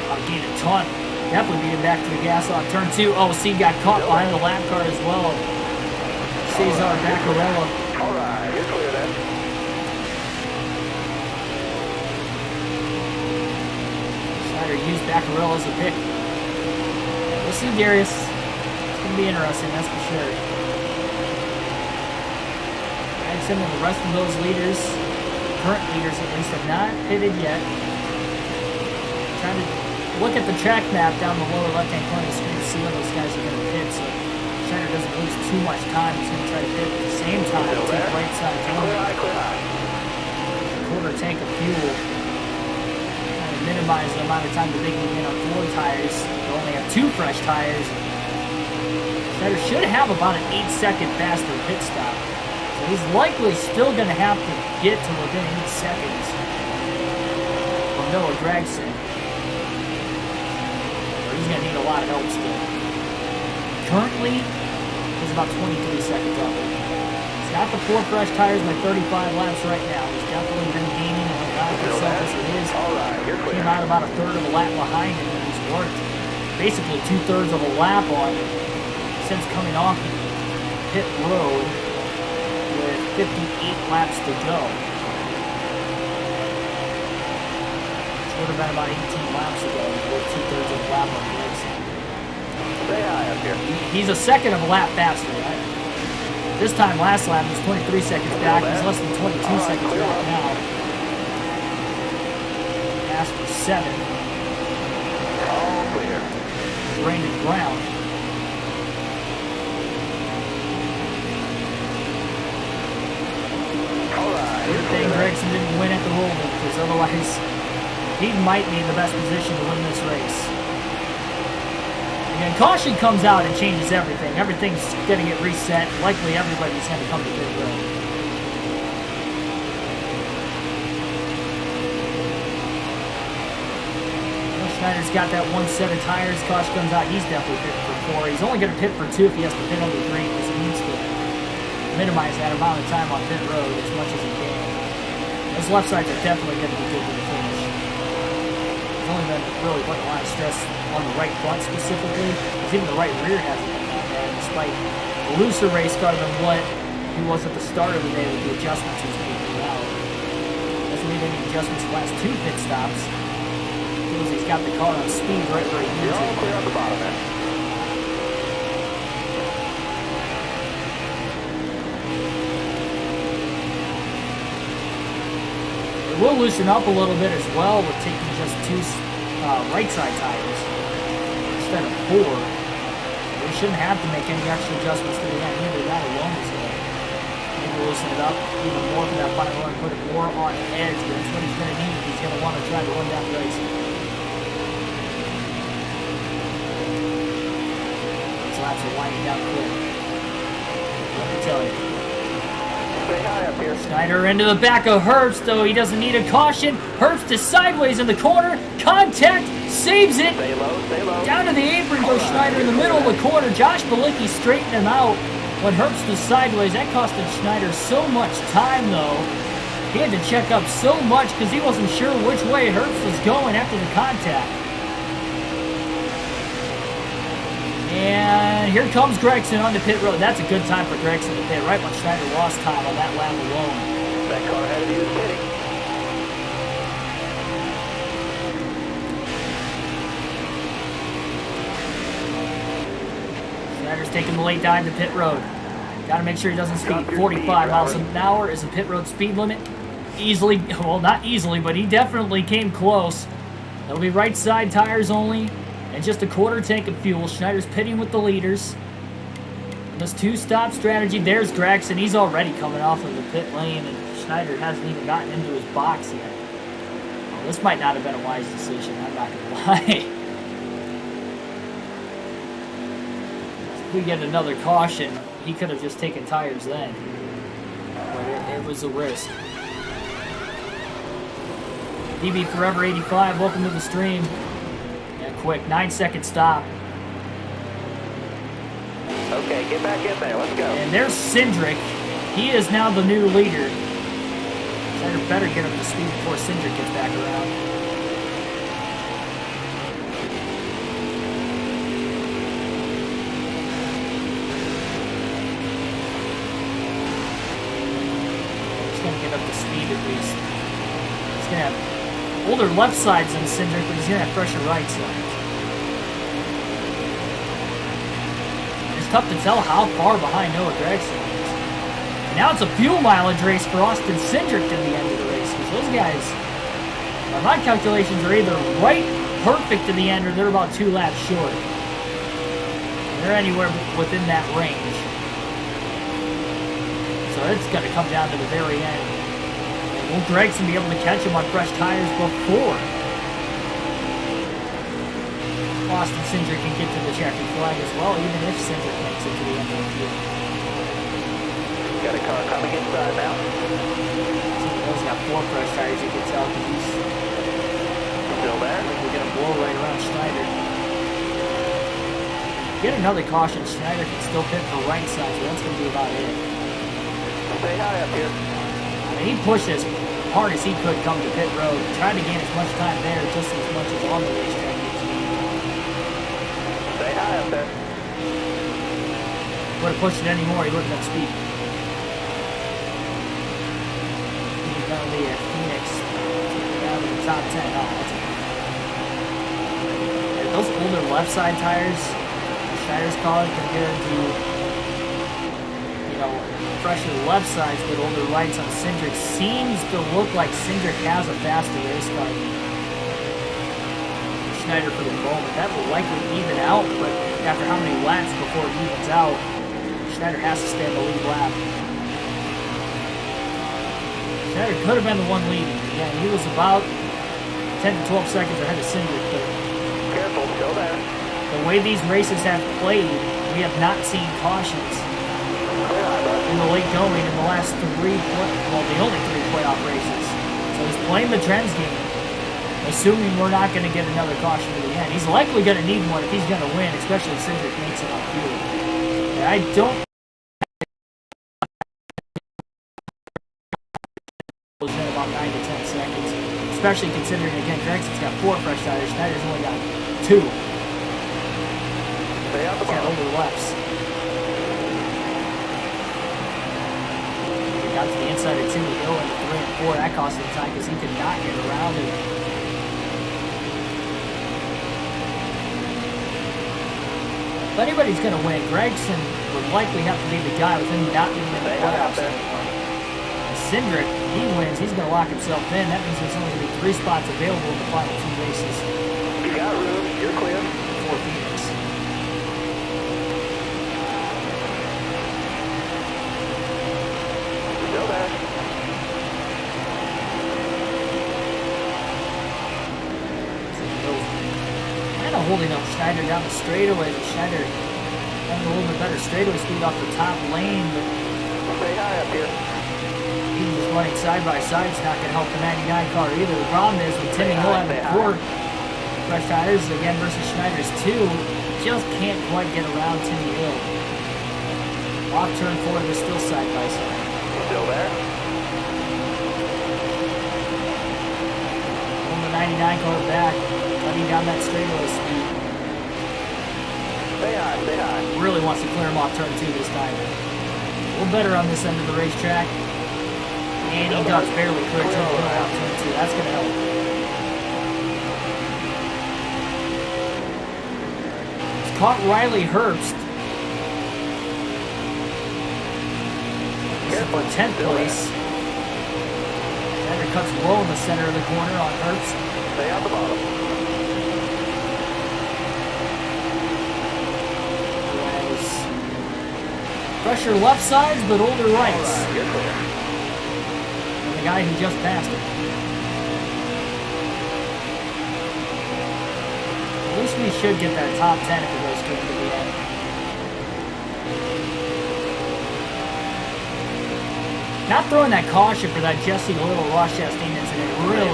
A: I'll gain a ton. Definitely being back to the gas on turn 2. Oh, Seed got caught behind the lap car as well. Cesar Baccarella.
B: All right, you're clear then.
A: Use Baccarella as a pick. We'll see Darius. It's going to be interesting, that's for sure. Magnuson and the rest of those leaders, current leaders at least, have not pitted yet. Trying to look at the track map down the lower left-hand corner of the screen to see when those guys are going to pit, so Schneider doesn't lose too much time. He's going to try to pit at the same time to take right side corner.
B: Clear high.
A: Quarter tank of fuel. Minimize the amount of time that they can get on 4 tires. They only have 2 fresh tires. Schneider should have about an 8-second faster pit stop. So he's likely still going to have to get to within 8 seconds from Noah Gregson. Or he's going to need a lot of help still. Currently, he's about 23 seconds off it. He's got the 4 fresh tires by 35 laps right now. He's definitely been gaining and allowing himself as it is.
B: All right, you're clear.
A: Came out about a third of a lap behind him, and he's worked basically 2/3 of a lap on him since coming off pit road with 58 laps to go. Which would have been about 18 laps ago with 2/3 of a lap on Gregson.
B: Stay high up here.
A: He's a second of a lap faster, right? This time last lap he was 23 seconds back. He's less than 22 seconds back now. Passed for 7.
B: All clear.
A: Brandon Brown.
B: All right.
A: Good thing Gregson didn't win at the Roval, because otherwise he might be in the best position to win this race. And caution comes out and changes everything. Everything's going to get reset. Likely everybody's going to come to pit road. Schneider's got that 1 set of tires. Caution comes out. He's definitely pitting for 4. He's only going to pit for 2 if he has to pit under 3 because he needs to minimize that amount of time on pit road as much as he can. Those left sides are definitely going to be good to the finish. He's only been really putting a lot of stress on the right front specifically, because even the right rear hasn't been that bad, despite a looser race car than what he was at the start of the day with the adjustments he's made throughout. Hasn't made any adjustments the last 2 pit stops. Feels he's got the car on speed right where he needs
B: You're all
A: it.
B: clear on the bottom there.
A: It will loosen up a little bit as well with taking just 2 right side tires instead of 4. We shouldn't have to make any extra adjustments to the end either. That alone is going to maybe loosen it up even more for that final run, put it more on edge. But that's what he's going to need if he's going to want to try to run down the race. These laps are winding down quick. Let me tell you.
B: Stay high up here.
A: Schneider into the back of Herbst, though he doesn't need a caution. Herbst is sideways in the corner. Contact. Saves it.
B: Stay low, stay low.
A: Down to the apron goes Schneider in the middle of the corner. Josh Balicki straightened him out when Herbst was sideways. That costed Schneider so much time, though. He had to check up so much because he wasn't sure which way Herbst was going after the contact. And here comes Gregson on the pit road. That's a good time for Gregson to pit, right when Schneider lost time on that lap alone.
B: That car ahead of you is pitting.
A: Schneider's taking the late dive to pit road. Got to make sure he doesn't speed. 45 miles an hour is the pit road speed limit. Easily, well, not easily, but he definitely came close. That'll be right side tires only. And just a quarter tank of fuel. Schneider's pitting with the leaders. This two-stop strategy. There's Gregson. He's already coming off of the pit lane, and Schneider hasn't even gotten into his box yet. Well, this might not have been a wise decision. I'm not going to lie. If we get another caution, he could have just taken tires then. But it was a risk. DB Forever 85, welcome to the stream. Quick 9-second stop.
B: Okay, get back in there. Let's go.
A: And there's Cindric. He is now the new leader. Schneider better get up to speed before Cindric gets back around. He's going to get up to speed at least. He's going to have older left sides than Cindric, but he's going to have fresher right sides. It's tough to tell how far behind Noah Gregson is. And now it's a fuel mileage race for Austin Cindric to the end of the race, because those guys, by my calculations, are either right perfect to the end or they're about 2 laps short. They're anywhere within that range. So it's going to come down to the very end. Will Gregson be able to catch him on fresh tires before Austin Cindric can get to the checkered flag as well, even if Cindric makes it to the end of the field?
B: Got a car coming inside now.
A: He's got 4 fresh tires, you can tell, because he's
B: still there.
A: Like we're going to blow right around Schneider. Get another caution, Schneider can still pit for right side, so that's going to be about it.
B: Stay high up here.
A: He pushed as hard as he could come to pit road, tried to gain as much time there just as much as on the racetrack.
B: Stay high up there.
A: Would have pushed it anymore, he wouldn't have speed. He's going to be at Phoenix, down in the top 10. Oh, that's yeah, those older left side tires, Schneider's calling compared to, fresher left sides with older rights on Cindric, seems to look like Cindric has a faster race car than Schneider for the moment. That will likely even out, but after how many laps before it evens out, Schneider has to stay on the lead lap. Schneider could have been the one leading. Again, he was about 10 to 12 seconds ahead of Cindric, but
B: careful, go there.
A: The way these races have played, we have not seen cautions in the late going in the last the only 3 playoff races. So he's playing the trends game, assuming we're not going to get another caution to the end. He's likely going to need one if he's going to win, especially if Cindric makes it on fuel. And I don't in about 9 to 10 seconds, especially considering, again, Gregson's got 4 fresh tires, Schneider's only got 2.
B: Stay out the
A: He's got older lefts. Got to the inside of Timmy Hill in the 3 and 4. That cost him time because he could not get around it. If anybody's going to win, Gregson would likely have to be the guy with him not being in the playoffs anymore. Cindric, he wins, he's going to lock himself in. That means there's only going to be 3 spots available in the final 2 races.
B: You got room, you're clear.
A: For Phoenix.
B: Still there.
A: Kind of holding up Schneider down the straightaway. Schneider having a little bit better straightaway speed off the top lane, but
B: stay high up here.
A: even just running side by side is not going to help the 99 car either. The problem is with Timmy Hill having 4 fresh tires again versus Schneider's 2. Just can't quite get around Timmy Hill. Off turn 4, they're still side by side.
B: Still there?
A: Pulling the 99 car back, cutting down that straightaway speed.
B: Stay high.
A: Really wants to clear him off turn 2 this time. A little better on this end of the racetrack. And he does barely clear Timmy Hill off turn 2. That's going to help. He's caught Riley Herbst. For 10th place. Schneider cuts low in the center of the corner on Herbst.
B: Stay on the bottom.
A: Pressure left sides, but older rights.
B: Alright, you're clear.
A: And the guy who just passed it. At least we should get that top 10 if it goes good to the end. Not throwing that caution for that Jesse Little Ross Chastain incident really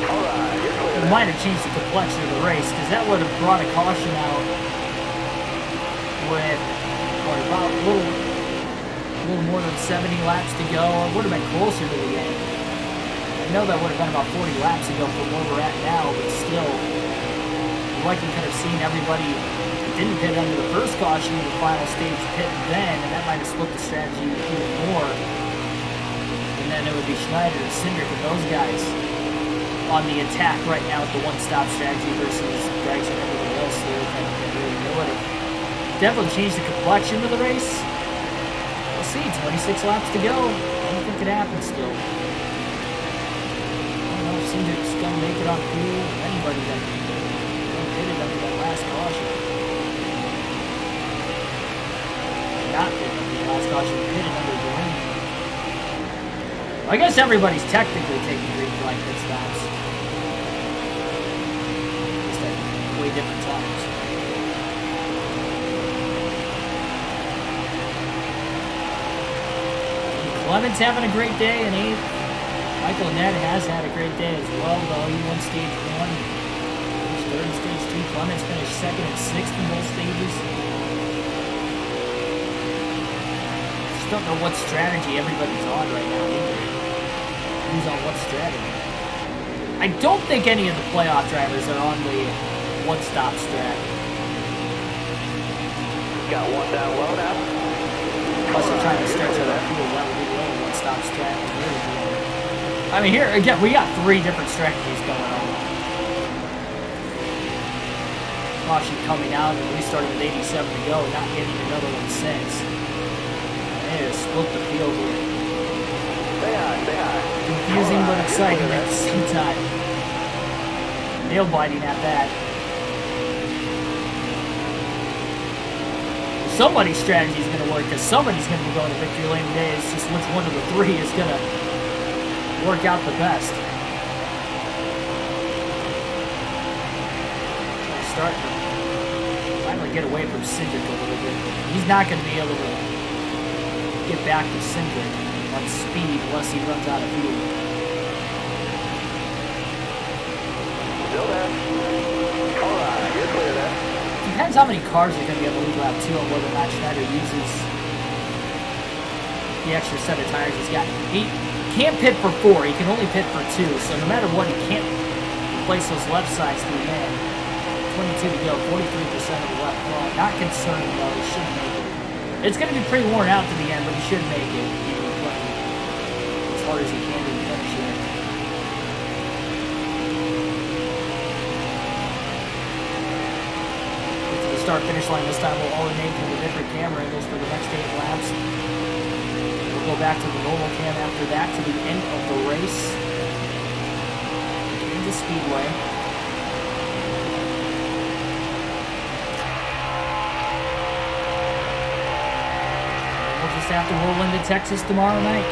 B: Alright, you're clear.
A: might have changed the complexion of the race, because that would have brought a caution out with about a little more than 70 laps to go. It would have been closer to the end. I know that would have been about 40 laps ago from where we're at now, but still, you likely could have seen everybody that didn't pit under the first caution in the final stage pit then, and that might have split the strategy even more. And then it would be Schneider and Cindric and those guys on the attack right now with the one-stop strategy versus Gregson and everybody else here. It would have definitely changed the complexion of the race. We'll see, 26 laps to go. Anything could happen still. I don't know if Cindric's going to make it on fuel. Anybody that pitted under that last caution. Not pitted under the last caution, pitted under green. I guess everybody's technically taking green flag pit stops. Just at way different times. Clement's having a great day in 8th. Michael Annette has had a great day as well, though. He won stage 1. He's 3rd in stage 2. Clements finished 2nd and 6th in both stages. I just don't know what strategy everybody's on right now either. Who's on what strategy? I don't think any of the playoff drivers are on the one-stop strat.
B: Got one down low now.
A: Unless they're trying to stretch out that field, that would be the only one-stop strat. I mean, here, again, we got 3 different strategies going on. Caution coming out, and we started with 87 to go, not getting another one since. It has split the field here.
B: Stay high.
A: Confusing but exciting at the same time. Nail-biting at that. Somebody's strategy is going to work, because somebody's going to be going to victory lane today. It's just which one of the 3 is going to work out the best. Starting to finally get away from Cindric a little bit. He's not going to be able to get back to Cindric on speed unless he runs out of fuel.
B: Still there. Alright, you're clear there.
A: Depends how many cars are going to be able to lead lap 2 and whether or not Schneider uses the extra set of tires he's got. He can't pit for 4, he can only pit for 2, so no matter what, he can't replace those left sides to the end. 22 to go, 43% of the left front. Not concerned though, he should make it. It's going to be pretty worn out to the end, but he should make it, even with running as hard as he can to the finish here. Start-finish line this time will alternate through the different camera angles for the next 8 laps. We'll go back to the normal cam after that to the end of the race. Kansas Speedway. And we'll just have to roll into Texas tomorrow night.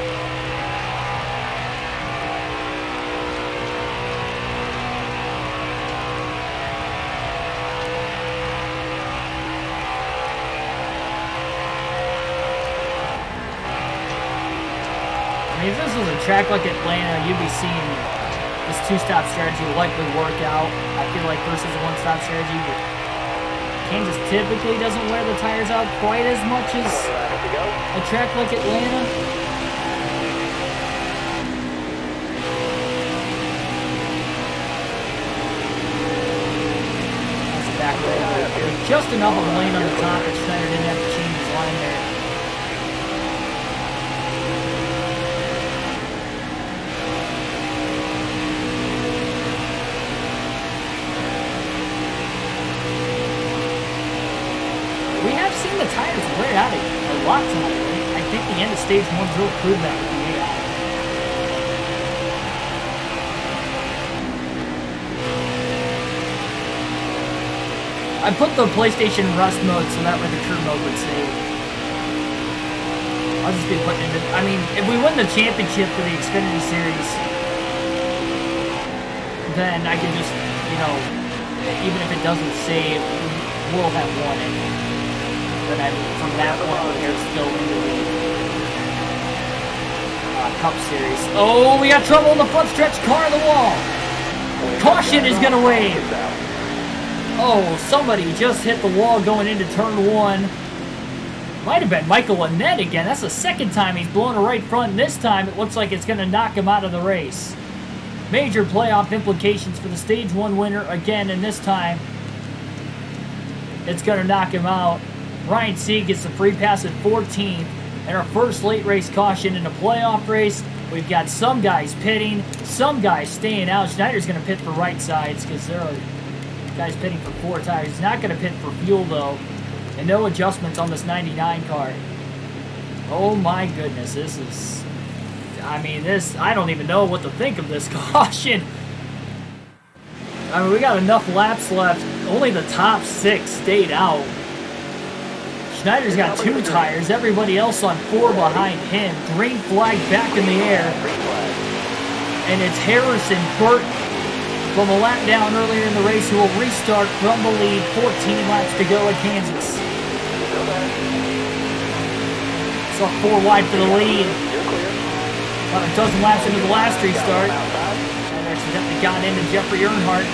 A: I mean, if this was a track like Atlanta, you'd be seeing this two-stop strategy will likely work out. I feel like versus a one-stop strategy, but Kansas typically doesn't wear the tires out quite as much as a track like Atlanta. That's the back row. Just enough of a lane on the top that Schneider didn't have to change his line there. We have seen the tires wear out a lot tonight. I think the end of stage 1 will prove that with the AI. I put the PlayStation Rust mode so that way the crew mode would save. I'll just be putting it in. I mean, if we win the championship for the Xfinity series, then I can just, you know, even if it doesn't save, we'll have won it. But from that point, we're still into the Cup Series. Oh, we got trouble in the front stretch, car on the wall. Caution is going to wave. Oh, somebody just hit the wall going into turn 1. Might have been Michael Annette again. That's the second time he's blown a right front, and this time it looks like it's going to knock him out of the race. Major playoff implications for the Stage 1 winner again, and this time it's going to knock him out. Ryan Sieg gets the free pass at 14th, and our first late race caution in a playoff race. We've got some guys pitting, some guys staying out. Schneider's going to pit for right sides because there are guys pitting for 4 tires. He's not going to pit for fuel, though, and no adjustments on this 99 car. Oh, my goodness. This is... I mean, I don't even know what to think of this caution. I mean, we got enough laps left. Only the top 6 stayed out. Schneider's got 2 tires, everybody else on 4 behind him. Green flag back in the air. And it's Harrison Burton from a lap down earlier in the race who will restart from the lead. 14 laps to go at Kansas. Saw 4 wide for the lead. About a dozen laps into the last restart. Schneider accidentally got into Jeffrey Earnhardt.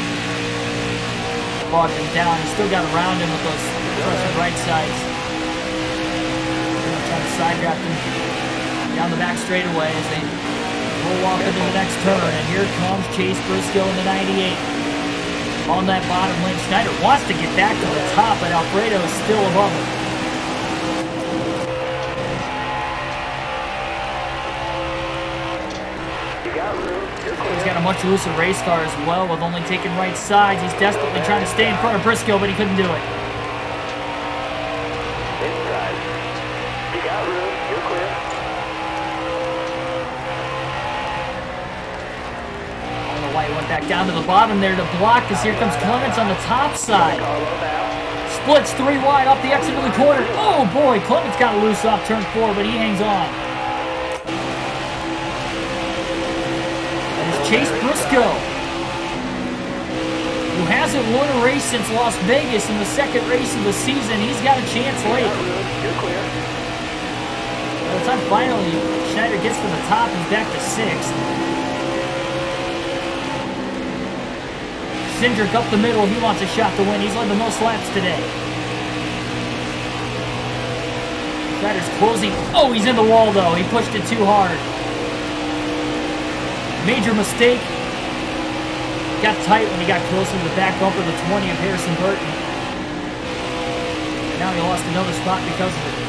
A: Bogged him down. He still got around him with those front right sides. Trying to side draft him down the back straightaway as they roll off into the next turn. And here comes Chase Briscoe in the 98. On that bottom lane, Schneider wants to get back to the top, but Alfredo is still above him. He's got a much looser race car as well, with only taking right sides. He's desperately trying to stay in front of Briscoe, but he couldn't do it. Why he went back down to the bottom there to block, because here comes Clements on the top side. Splits 3 wide off the exit of the corner. Oh boy, Clements got loose off turn 4, but he hangs on. And it's Chase Briscoe, who hasn't won a race since Las Vegas in the second race of the season. He's got a chance late. By the time finally Schneider gets to the top, he's back to 6th. Cindric up the middle, he wants a shot to win. He's led the most laps today. Schneider's closing. Oh, he's in the wall though. He pushed it too hard. Major mistake. Got tight when he got closer to the back bumper, the 20 of Harrison Burton. And now he lost another spot because of it.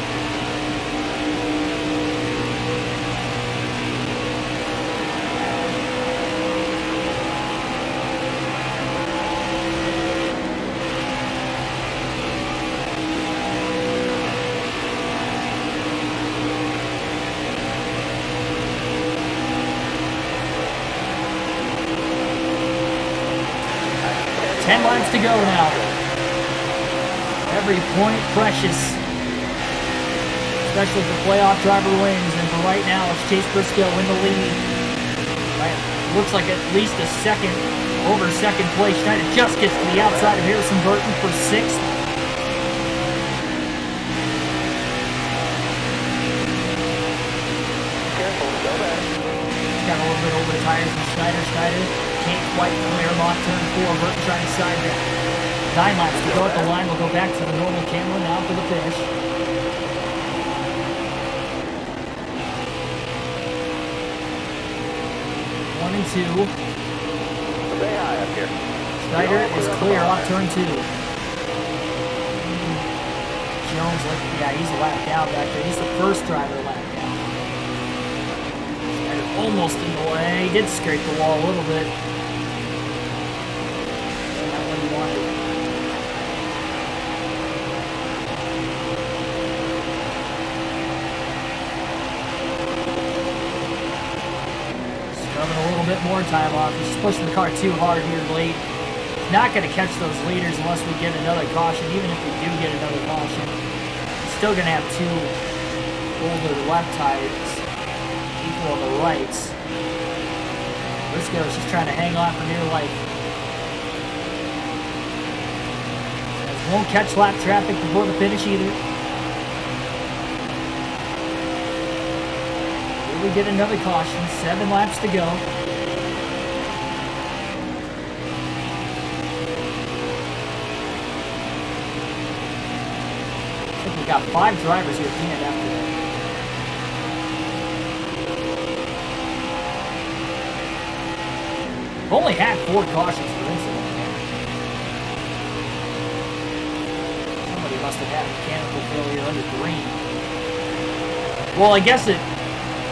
A: To go now. Every point precious, especially for playoff driver wins. And for right now, it's Chase Briscoe in the lead. Right, looks like at least a second over second place. Schneider just gets to the outside of Harrison Burton for 6th. Got a little bit over the tire tires and Schneider can't quite clear him off turn 4. Burton trying to side that. 9 laps to go at the line. We'll go back to the normal camera now for the finish. One and 2.
B: Stay high up here.
A: Schneider is clear off turn 2. Jones, he's a lap down back there. He's the first driver lap down. Schneider almost in the way. He did scrape the wall a little bit. Not what he wanted. Scrubbing a little bit more time off. He's pushing the car too hard here late. He's not going to catch those leaders unless we get another caution. Even if we do get another caution, he's still going to have 2 older left tires, equal on the rights. Briscoe is just trying to hang on for dear life. Won't catch lap traffic before the finish either. Will we get another caution? 7 laps to go. We've got 5 drivers here at the end after that. We've only had 4 cautions for incident. Somebody must have had a mechanical failure under green. Well, I guess it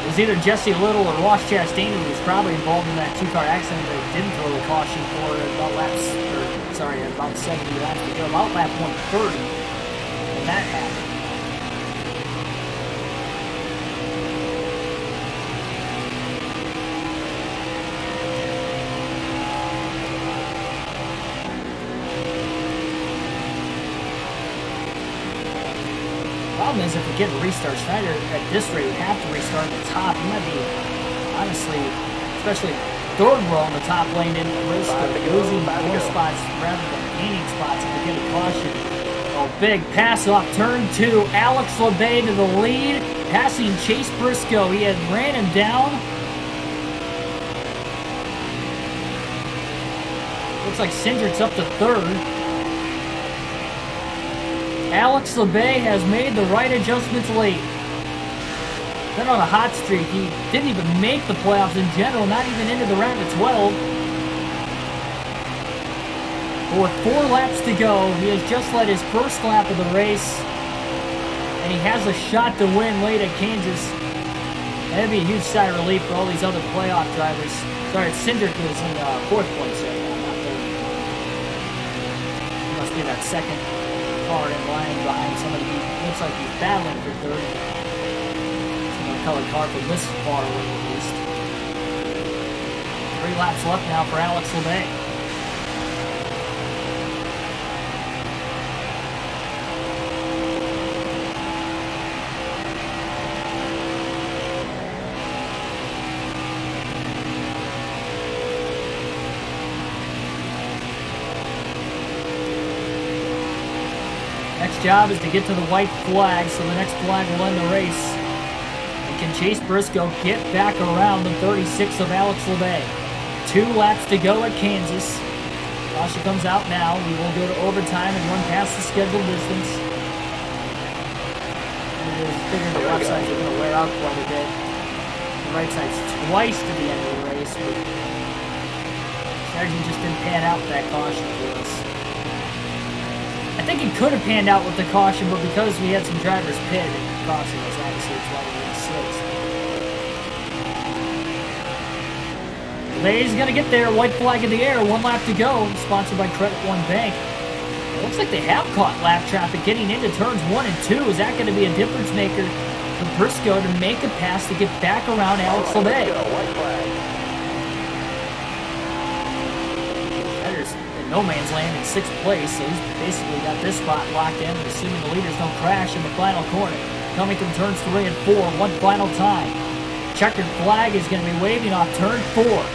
A: was either Jesse Little or Ross Chastain who was probably involved in that 2-car accident that didn't throw the caution for about 70 laps to go, about lap 130. And that happened. Problem is, if we get a restart, Schneider at this rate would have to restart at the top. He might be, honestly, especially third row on the top lane, in the risk of losing more spots rather than gaining spots if we get a caution. Oh, big pass off turn 2. Alex LeBay to the lead, passing Chase Briscoe. He had ran him down. Looks like Cindric's up to third. Alex LeBay has made the right adjustments late. Been on a hot streak. He didn't even make the playoffs in general, not even into the round of 12. But with 4 laps to go, he has just led his first lap of the race, and he has a shot to win late at Kansas. That'd be a huge sigh of relief for all these other playoff drivers. Sorry, Cindric is in 4th place right now, not 3rd. He must be that second car in line behind somebody who looks like he's battling for 3rd. Some colored car from this far away at least. 3 laps left now for Alex LeBay. Next job is to get to the white flag, so the next flag will end the race. And can Chase Briscoe get back around the 36 of Alex LeBay? 2 laps to go at Kansas. Caution comes out now. We will go to overtime and run past the scheduled distance. And we're figuring the left sides are going to wear out quite a bit. The right side's twice to the end of the race, but Sargent just didn't pan out with that caution for us. I think it could have panned out with the caution, but because we had some drivers pit, it cost us. Obviously, it's why we went 6th. LeBay's going to get there. White flag in the air. 1 lap to go. Sponsored by Credit One Bank. It looks like they have caught lap traffic getting into turns 1 and 2. Is that going to be a difference maker for Briscoe to make a pass to get back around Alex LeBay?
B: White flag.
A: No man's land in 6th place, so he's basically got this spot locked in, and assuming the leaders don't crash in the final corner. Coming through turns 3 and 4, one final time. Checkered flag is going to be waving off turn 4.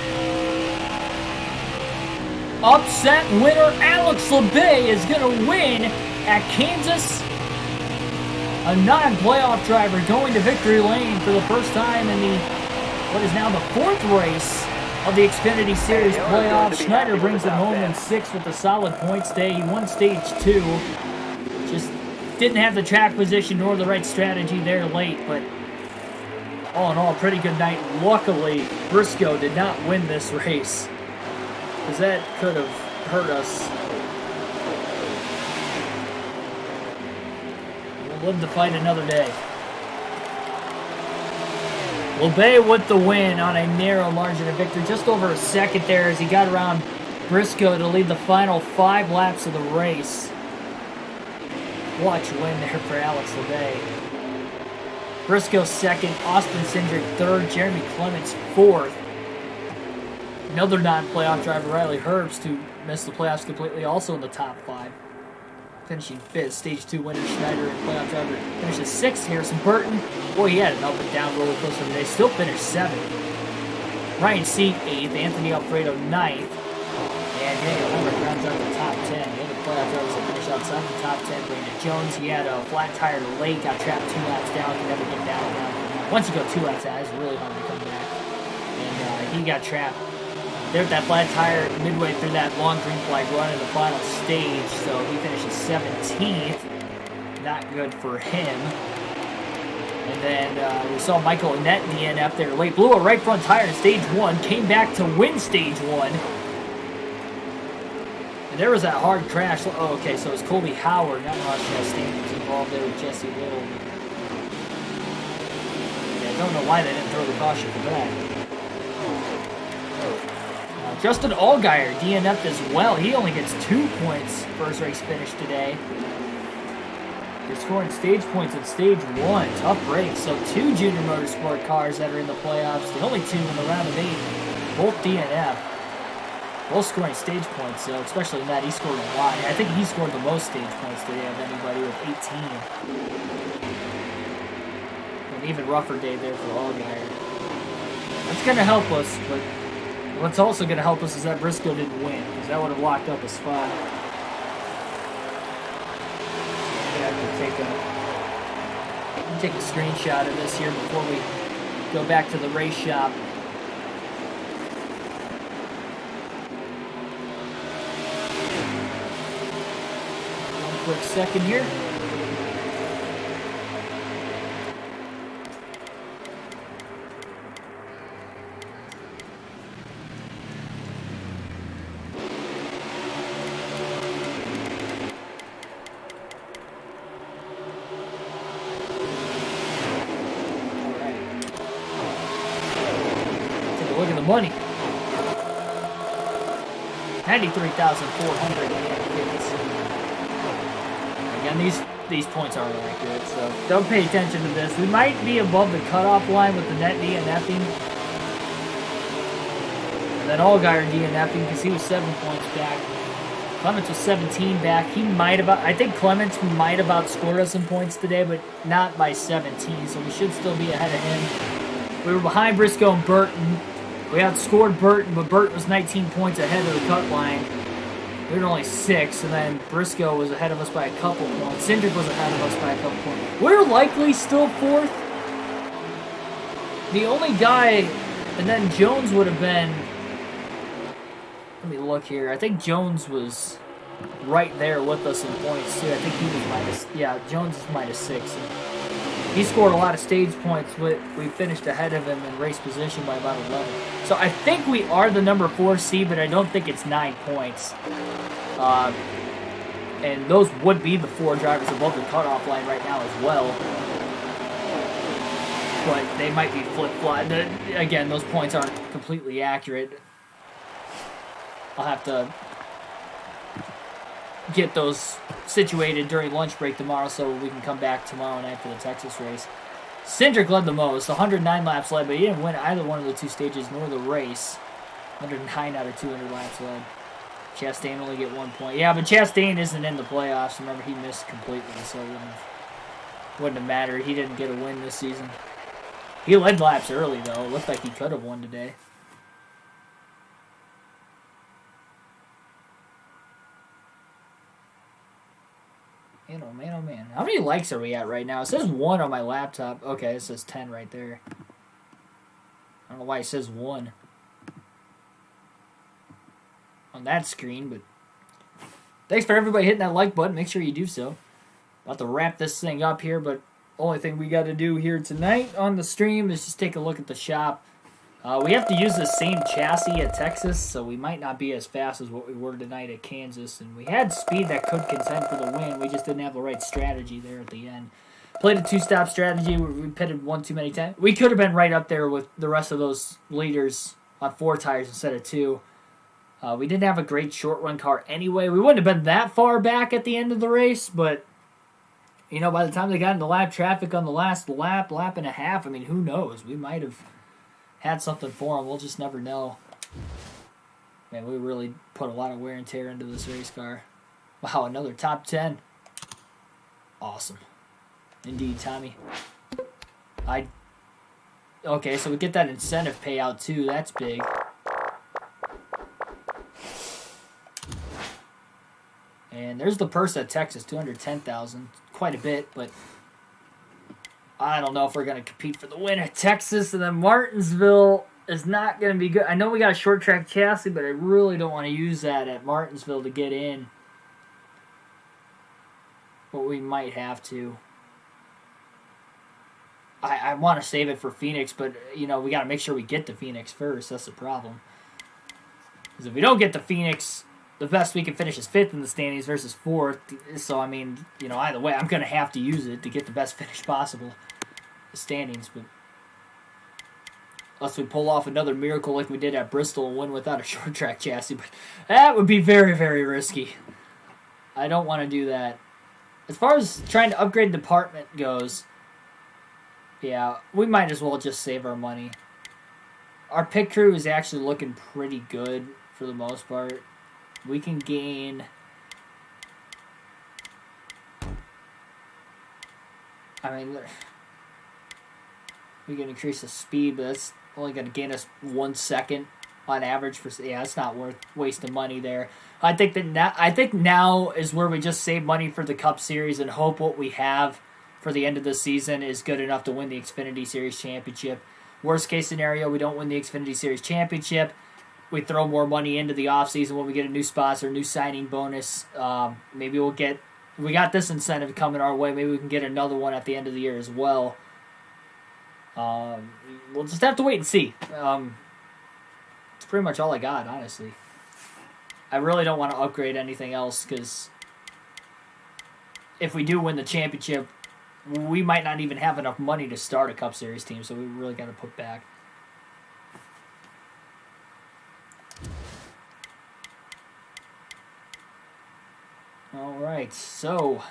A: Upset winner Alex LeBay is going to win at Kansas. A non-playoff driver going to victory lane for the first time in the what is now the 4th race of the Xfinity Series playoffs. Schneider brings it home in 6th with a solid points day. He won stage 2. Just didn't have the track position nor the right strategy there late, but all in all, pretty good night. Luckily, Briscoe did not win this race, because that could have hurt us. We'll live to fight another day. LeBay with the win on a narrow margin of victory, just over a second there as he got around Briscoe to lead the final 5 laps of the race. Clutch win there for Alex LeBay. Briscoe second, Austin Cindric third, Jeremy Clements fourth. Another non-playoff driver, Riley Herbst, who missed the playoffs completely, also in the top 5. Finishing 5th, stage 2 winner Schneider and playoff driver finishes 6th. Harrison Burton, boy, he had an up and down roller coaster today, still finished 7th. Ryan Seat 8th, Anthony Alfredo 9th, and Daniel Hemrick rounds out the top 10. The other playoff drivers that finished outside the top 10, Brandon Jones, he had a flat tire late, got trapped 2 laps down, could never get down. Once you go 2 laps out, it's really hard to come back. And he got trapped there at that flat tire midway through that long green flag run in the final stage, so he finishes 17th. Not good for him. And then we saw Michael Annette DNF there late. Blew a right front tire in stage 1, came back to win stage 1. And there was that hard crash. Oh, okay, so it was Colby Howard, not Ross Chastain, was involved there with Jesse Little. Yeah, I don't know why they didn't throw the caution for that. Justin Allgaier DNF'd as well. He only gets 2 points first race finish today. They're scoring stage points at stage 1. Tough break. So 2 junior motorsport cars that are in the playoffs. The only 2 in the round of 8. Both DNF. Both scoring stage points. So especially Matt, he scored a lot. I think he scored the most stage points today of anybody with 18. An even rougher day there for Allgaier. That's going to help us, but what's also going to help us is that Briscoe didn't win, because that would have locked up a spot. So I have to take a screenshot of this here before we go back to the race shop. One quick second here. Look at the money. 93,450. Again, these points aren't accurate, so don't pay attention to this. We might be above the cutoff line with the net DNFing. And then Allgaier DNFing because he was 7 points back. Clements was 17 back. He might have, I think Clements might have outscored us in points today, but not by 17, so we should still be ahead of him. We were behind Briscoe and Burton. We outscored Burton, but Burton was 19 points ahead of the cut line. We were only 6, and then Briscoe was ahead of us by a couple points. Cindric was ahead of us by a couple points. We're likely still 4th. The only guy, and then Jones would have been, let me look here. I think Jones was right there with us in points, too. I think he was Jones is -6. He scored a lot of stage points. We finished ahead of him in race position by about 11. So I think we are the number 4 seed, but I don't think it's 9 points. And those would be the 4 drivers above the cutoff line right now as well. But they might be flip-flop. Again, those points aren't completely accurate. I'll have to get those situated during lunch break tomorrow so we can come back tomorrow night for the Texas race. Cindric led the most, 109 laps led, but he didn't win either one of the 2 stages nor the race. 109 out of 200 laps led. Chastain only get 1 point. Yeah, but Chastain isn't in the playoffs. Remember, he missed completely, so it wouldn't have mattered. He didn't get a win this season. He led laps early, though. It looked like he could have won today. Man, oh man, oh man. How many likes are we at right now? It says 1 on my laptop. Okay, it says 10 right there. I don't know why it says 1. on that screen, but thanks for everybody hitting that like button. Make sure you do so. About to wrap this thing up here, but only thing we got to do here tonight on the stream is just take a look at the shop. We have to use the same chassis at Texas, so we might not be as fast as what we were tonight at Kansas. And we had speed that could contend for the win. We just didn't have the right strategy there at the end. Played a two-stop strategy. We pitted one too many times. We could have been right up there with the rest of those leaders on 4 tires instead of 2. We didn't have a great short-run car anyway. We wouldn't have been that far back at the end of the race, but you know, by the time they got into lap traffic on the last lap and a half, I mean, who knows? We might have had something for them. We'll just never know. Man, we really put a lot of wear and tear into this race car. Wow, another top 10. Awesome. Indeed, Tommy. Okay, so we get that incentive payout too. That's big. And there's the purse at Texas, $210,000. Quite a bit, but I don't know if we're going to compete for the win at Texas. And then Martinsville is not going to be good. I know we got a short track chassis, but I really don't want to use that at Martinsville to get in. But we might have to. I want to save it for Phoenix, but you know, we got to make sure we get to Phoenix first. That's the problem. Because if we don't get to Phoenix, the best we can finish is 5th in the standings versus 4th. So, I mean, you know, either way, I'm going to have to use it to get the best finish possible. The standings, but unless we pull off another miracle like we did at Bristol and win without a short track chassis. But that would be very, very risky. I don't want to do that. As far as trying to upgrade the department goes, yeah, we might as well just save our money. Our pit crew is actually looking pretty good for the most part. We can gain... I mean, we can increase the speed, but that's only going to gain us 1 second on average. Yeah, it's not worth wasting money there. I think now is where we just save money for the Cup Series and hope what we have for the end of the season is good enough to win the Xfinity Series Championship. Worst case scenario, we don't win the Xfinity Series Championship. We throw more money into the offseason when we get a new sponsor, new signing bonus. Maybe we got this incentive coming our way. Maybe we can get another one at the end of the year as well. We'll just have to wait and see. It's pretty much all I got, honestly. I really don't want to upgrade anything else because if we do win the championship, we might not even have enough money to start a Cup Series team, so we really got to put back. All right, so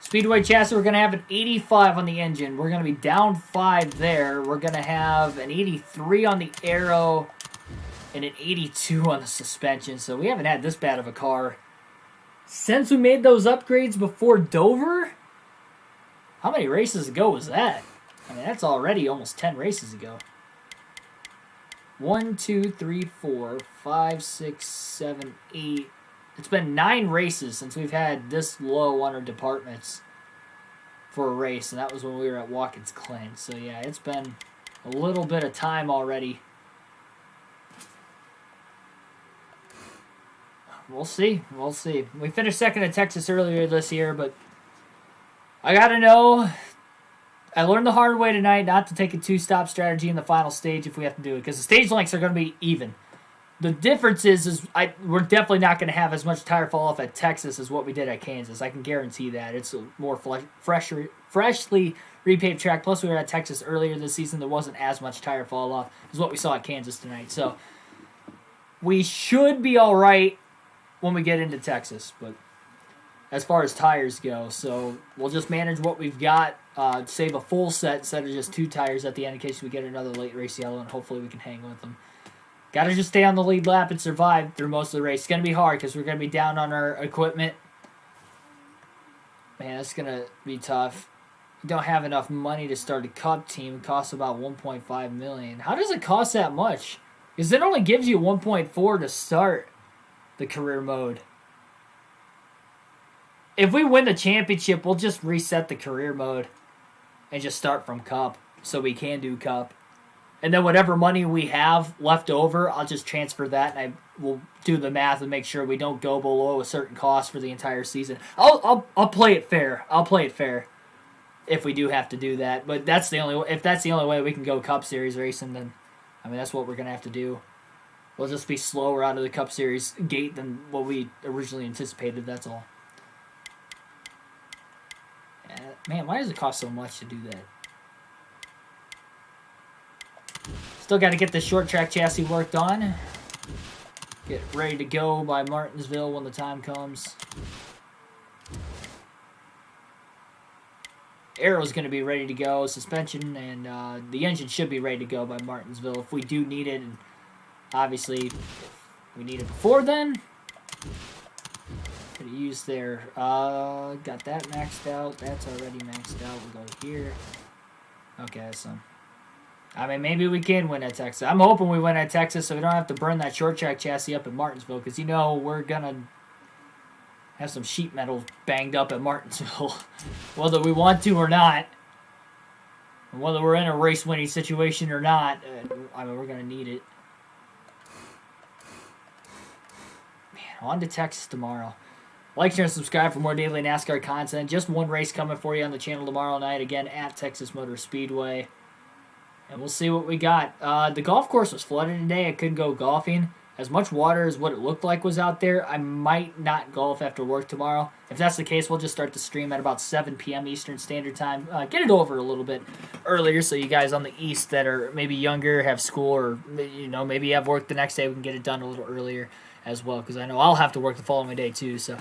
A: Speedway chassis, we're going to have an 85 on the engine. We're going to be down 5 there. We're going to have an 83 on the aero and an 82 on the suspension. So we haven't had this bad of a car since we made those upgrades before Dover. How many races ago was that? I mean, that's already almost 10 races ago. 1, 2, 3, 4, 5, 6, 7, 8. It's been 9 races since we've had this low on our departments for a race, and that was when we were at Watkins Glen. So, yeah, it's been a little bit of time already. We'll see. We'll see. We finished second at Texas earlier this year, but I got to know. I learned the hard way tonight not to take a 2-stop strategy in the final stage if we have to do it, because the stage lengths are going to be even. The difference is we're definitely not going to have as much tire fall off at Texas as what we did at Kansas. I can guarantee that. It's a more freshly repaved track. Plus, we were at Texas earlier this season. There wasn't as much tire fall off as what we saw at Kansas tonight. So we should be all right when we get into Texas, but as far as tires go, so we'll just manage what we've got, save a full set instead of just 2 tires at the end in case we get another late race yellow, and hopefully we can hang with them. Got to just stay on the lead lap and survive through most of the race. It's going to be hard because we're going to be down on our equipment. Man, it's going to be tough. We don't have enough money to start a Cup team. It costs about $1.5 million. How does it cost that much? Because it only gives you $1.4 to start the career mode. If we win the championship, we'll just reset the career mode and just start from Cup so we can do Cup. And then whatever money we have left over, I'll just transfer that, and I will do the math and make sure we don't go below a certain cost for the entire season. I'll play it fair. I'll play it fair if we do have to do that. But that's the only if that's the only way we can go Cup Series racing, then I mean that's what we're gonna have to do. We'll just be slower out of the Cup Series gate than what we originally anticipated. That's all. Man, why does it cost so much to do that? Still got to get the short track chassis worked on. Get ready to go by Martinsville when the time comes. Aero's going to be ready to go. Suspension and the engine should be ready to go by Martinsville if we do need it. And obviously, if we need it before then, could use there. Got that maxed out. That's already maxed out. We'll go here. Okay, so I mean, maybe we can win at Texas. I'm hoping we win at Texas so we don't have to burn that short track chassis up in Martinsville because, you know, we're going to have some sheet metal banged up at Martinsville, whether we want to or not. And whether we're in a race-winning situation or not, I mean, we're going to need it. Man, on to Texas tomorrow. Like, share, and subscribe for more daily NASCAR content. Just one race coming for you on the channel tomorrow night, again, at Texas Motor Speedway. And we'll see what we got. The golf course was flooded today. I couldn't go golfing. As much water as what it looked like was out there. I might not golf after work tomorrow. If that's the case, we'll just start the stream at about 7 p.m. Eastern Standard Time. Get it over a little bit earlier so you guys on the East that are maybe younger, have school, or you know maybe have work the next day, we can get it done a little earlier as well. Because I know I'll have to work the following day too. So,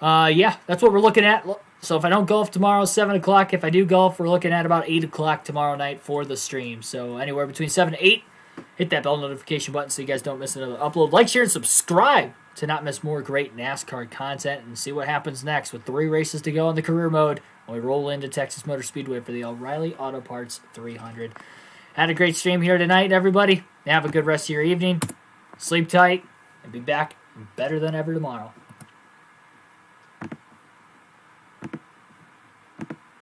A: yeah, that's what we're looking at. So if I don't golf tomorrow, 7 o'clock. If I do golf, we're looking at about 8 o'clock tomorrow night for the stream. So anywhere between 7 and 8, hit that bell notification button so you guys don't miss another upload. Like, share, and subscribe to not miss more great NASCAR content and see what happens next with 3 races to go in the career mode when we roll into Texas Motor Speedway for the O'Reilly Auto Parts 300. Had a great stream here tonight, everybody. Have a good rest of your evening. Sleep tight and be back better than ever tomorrow.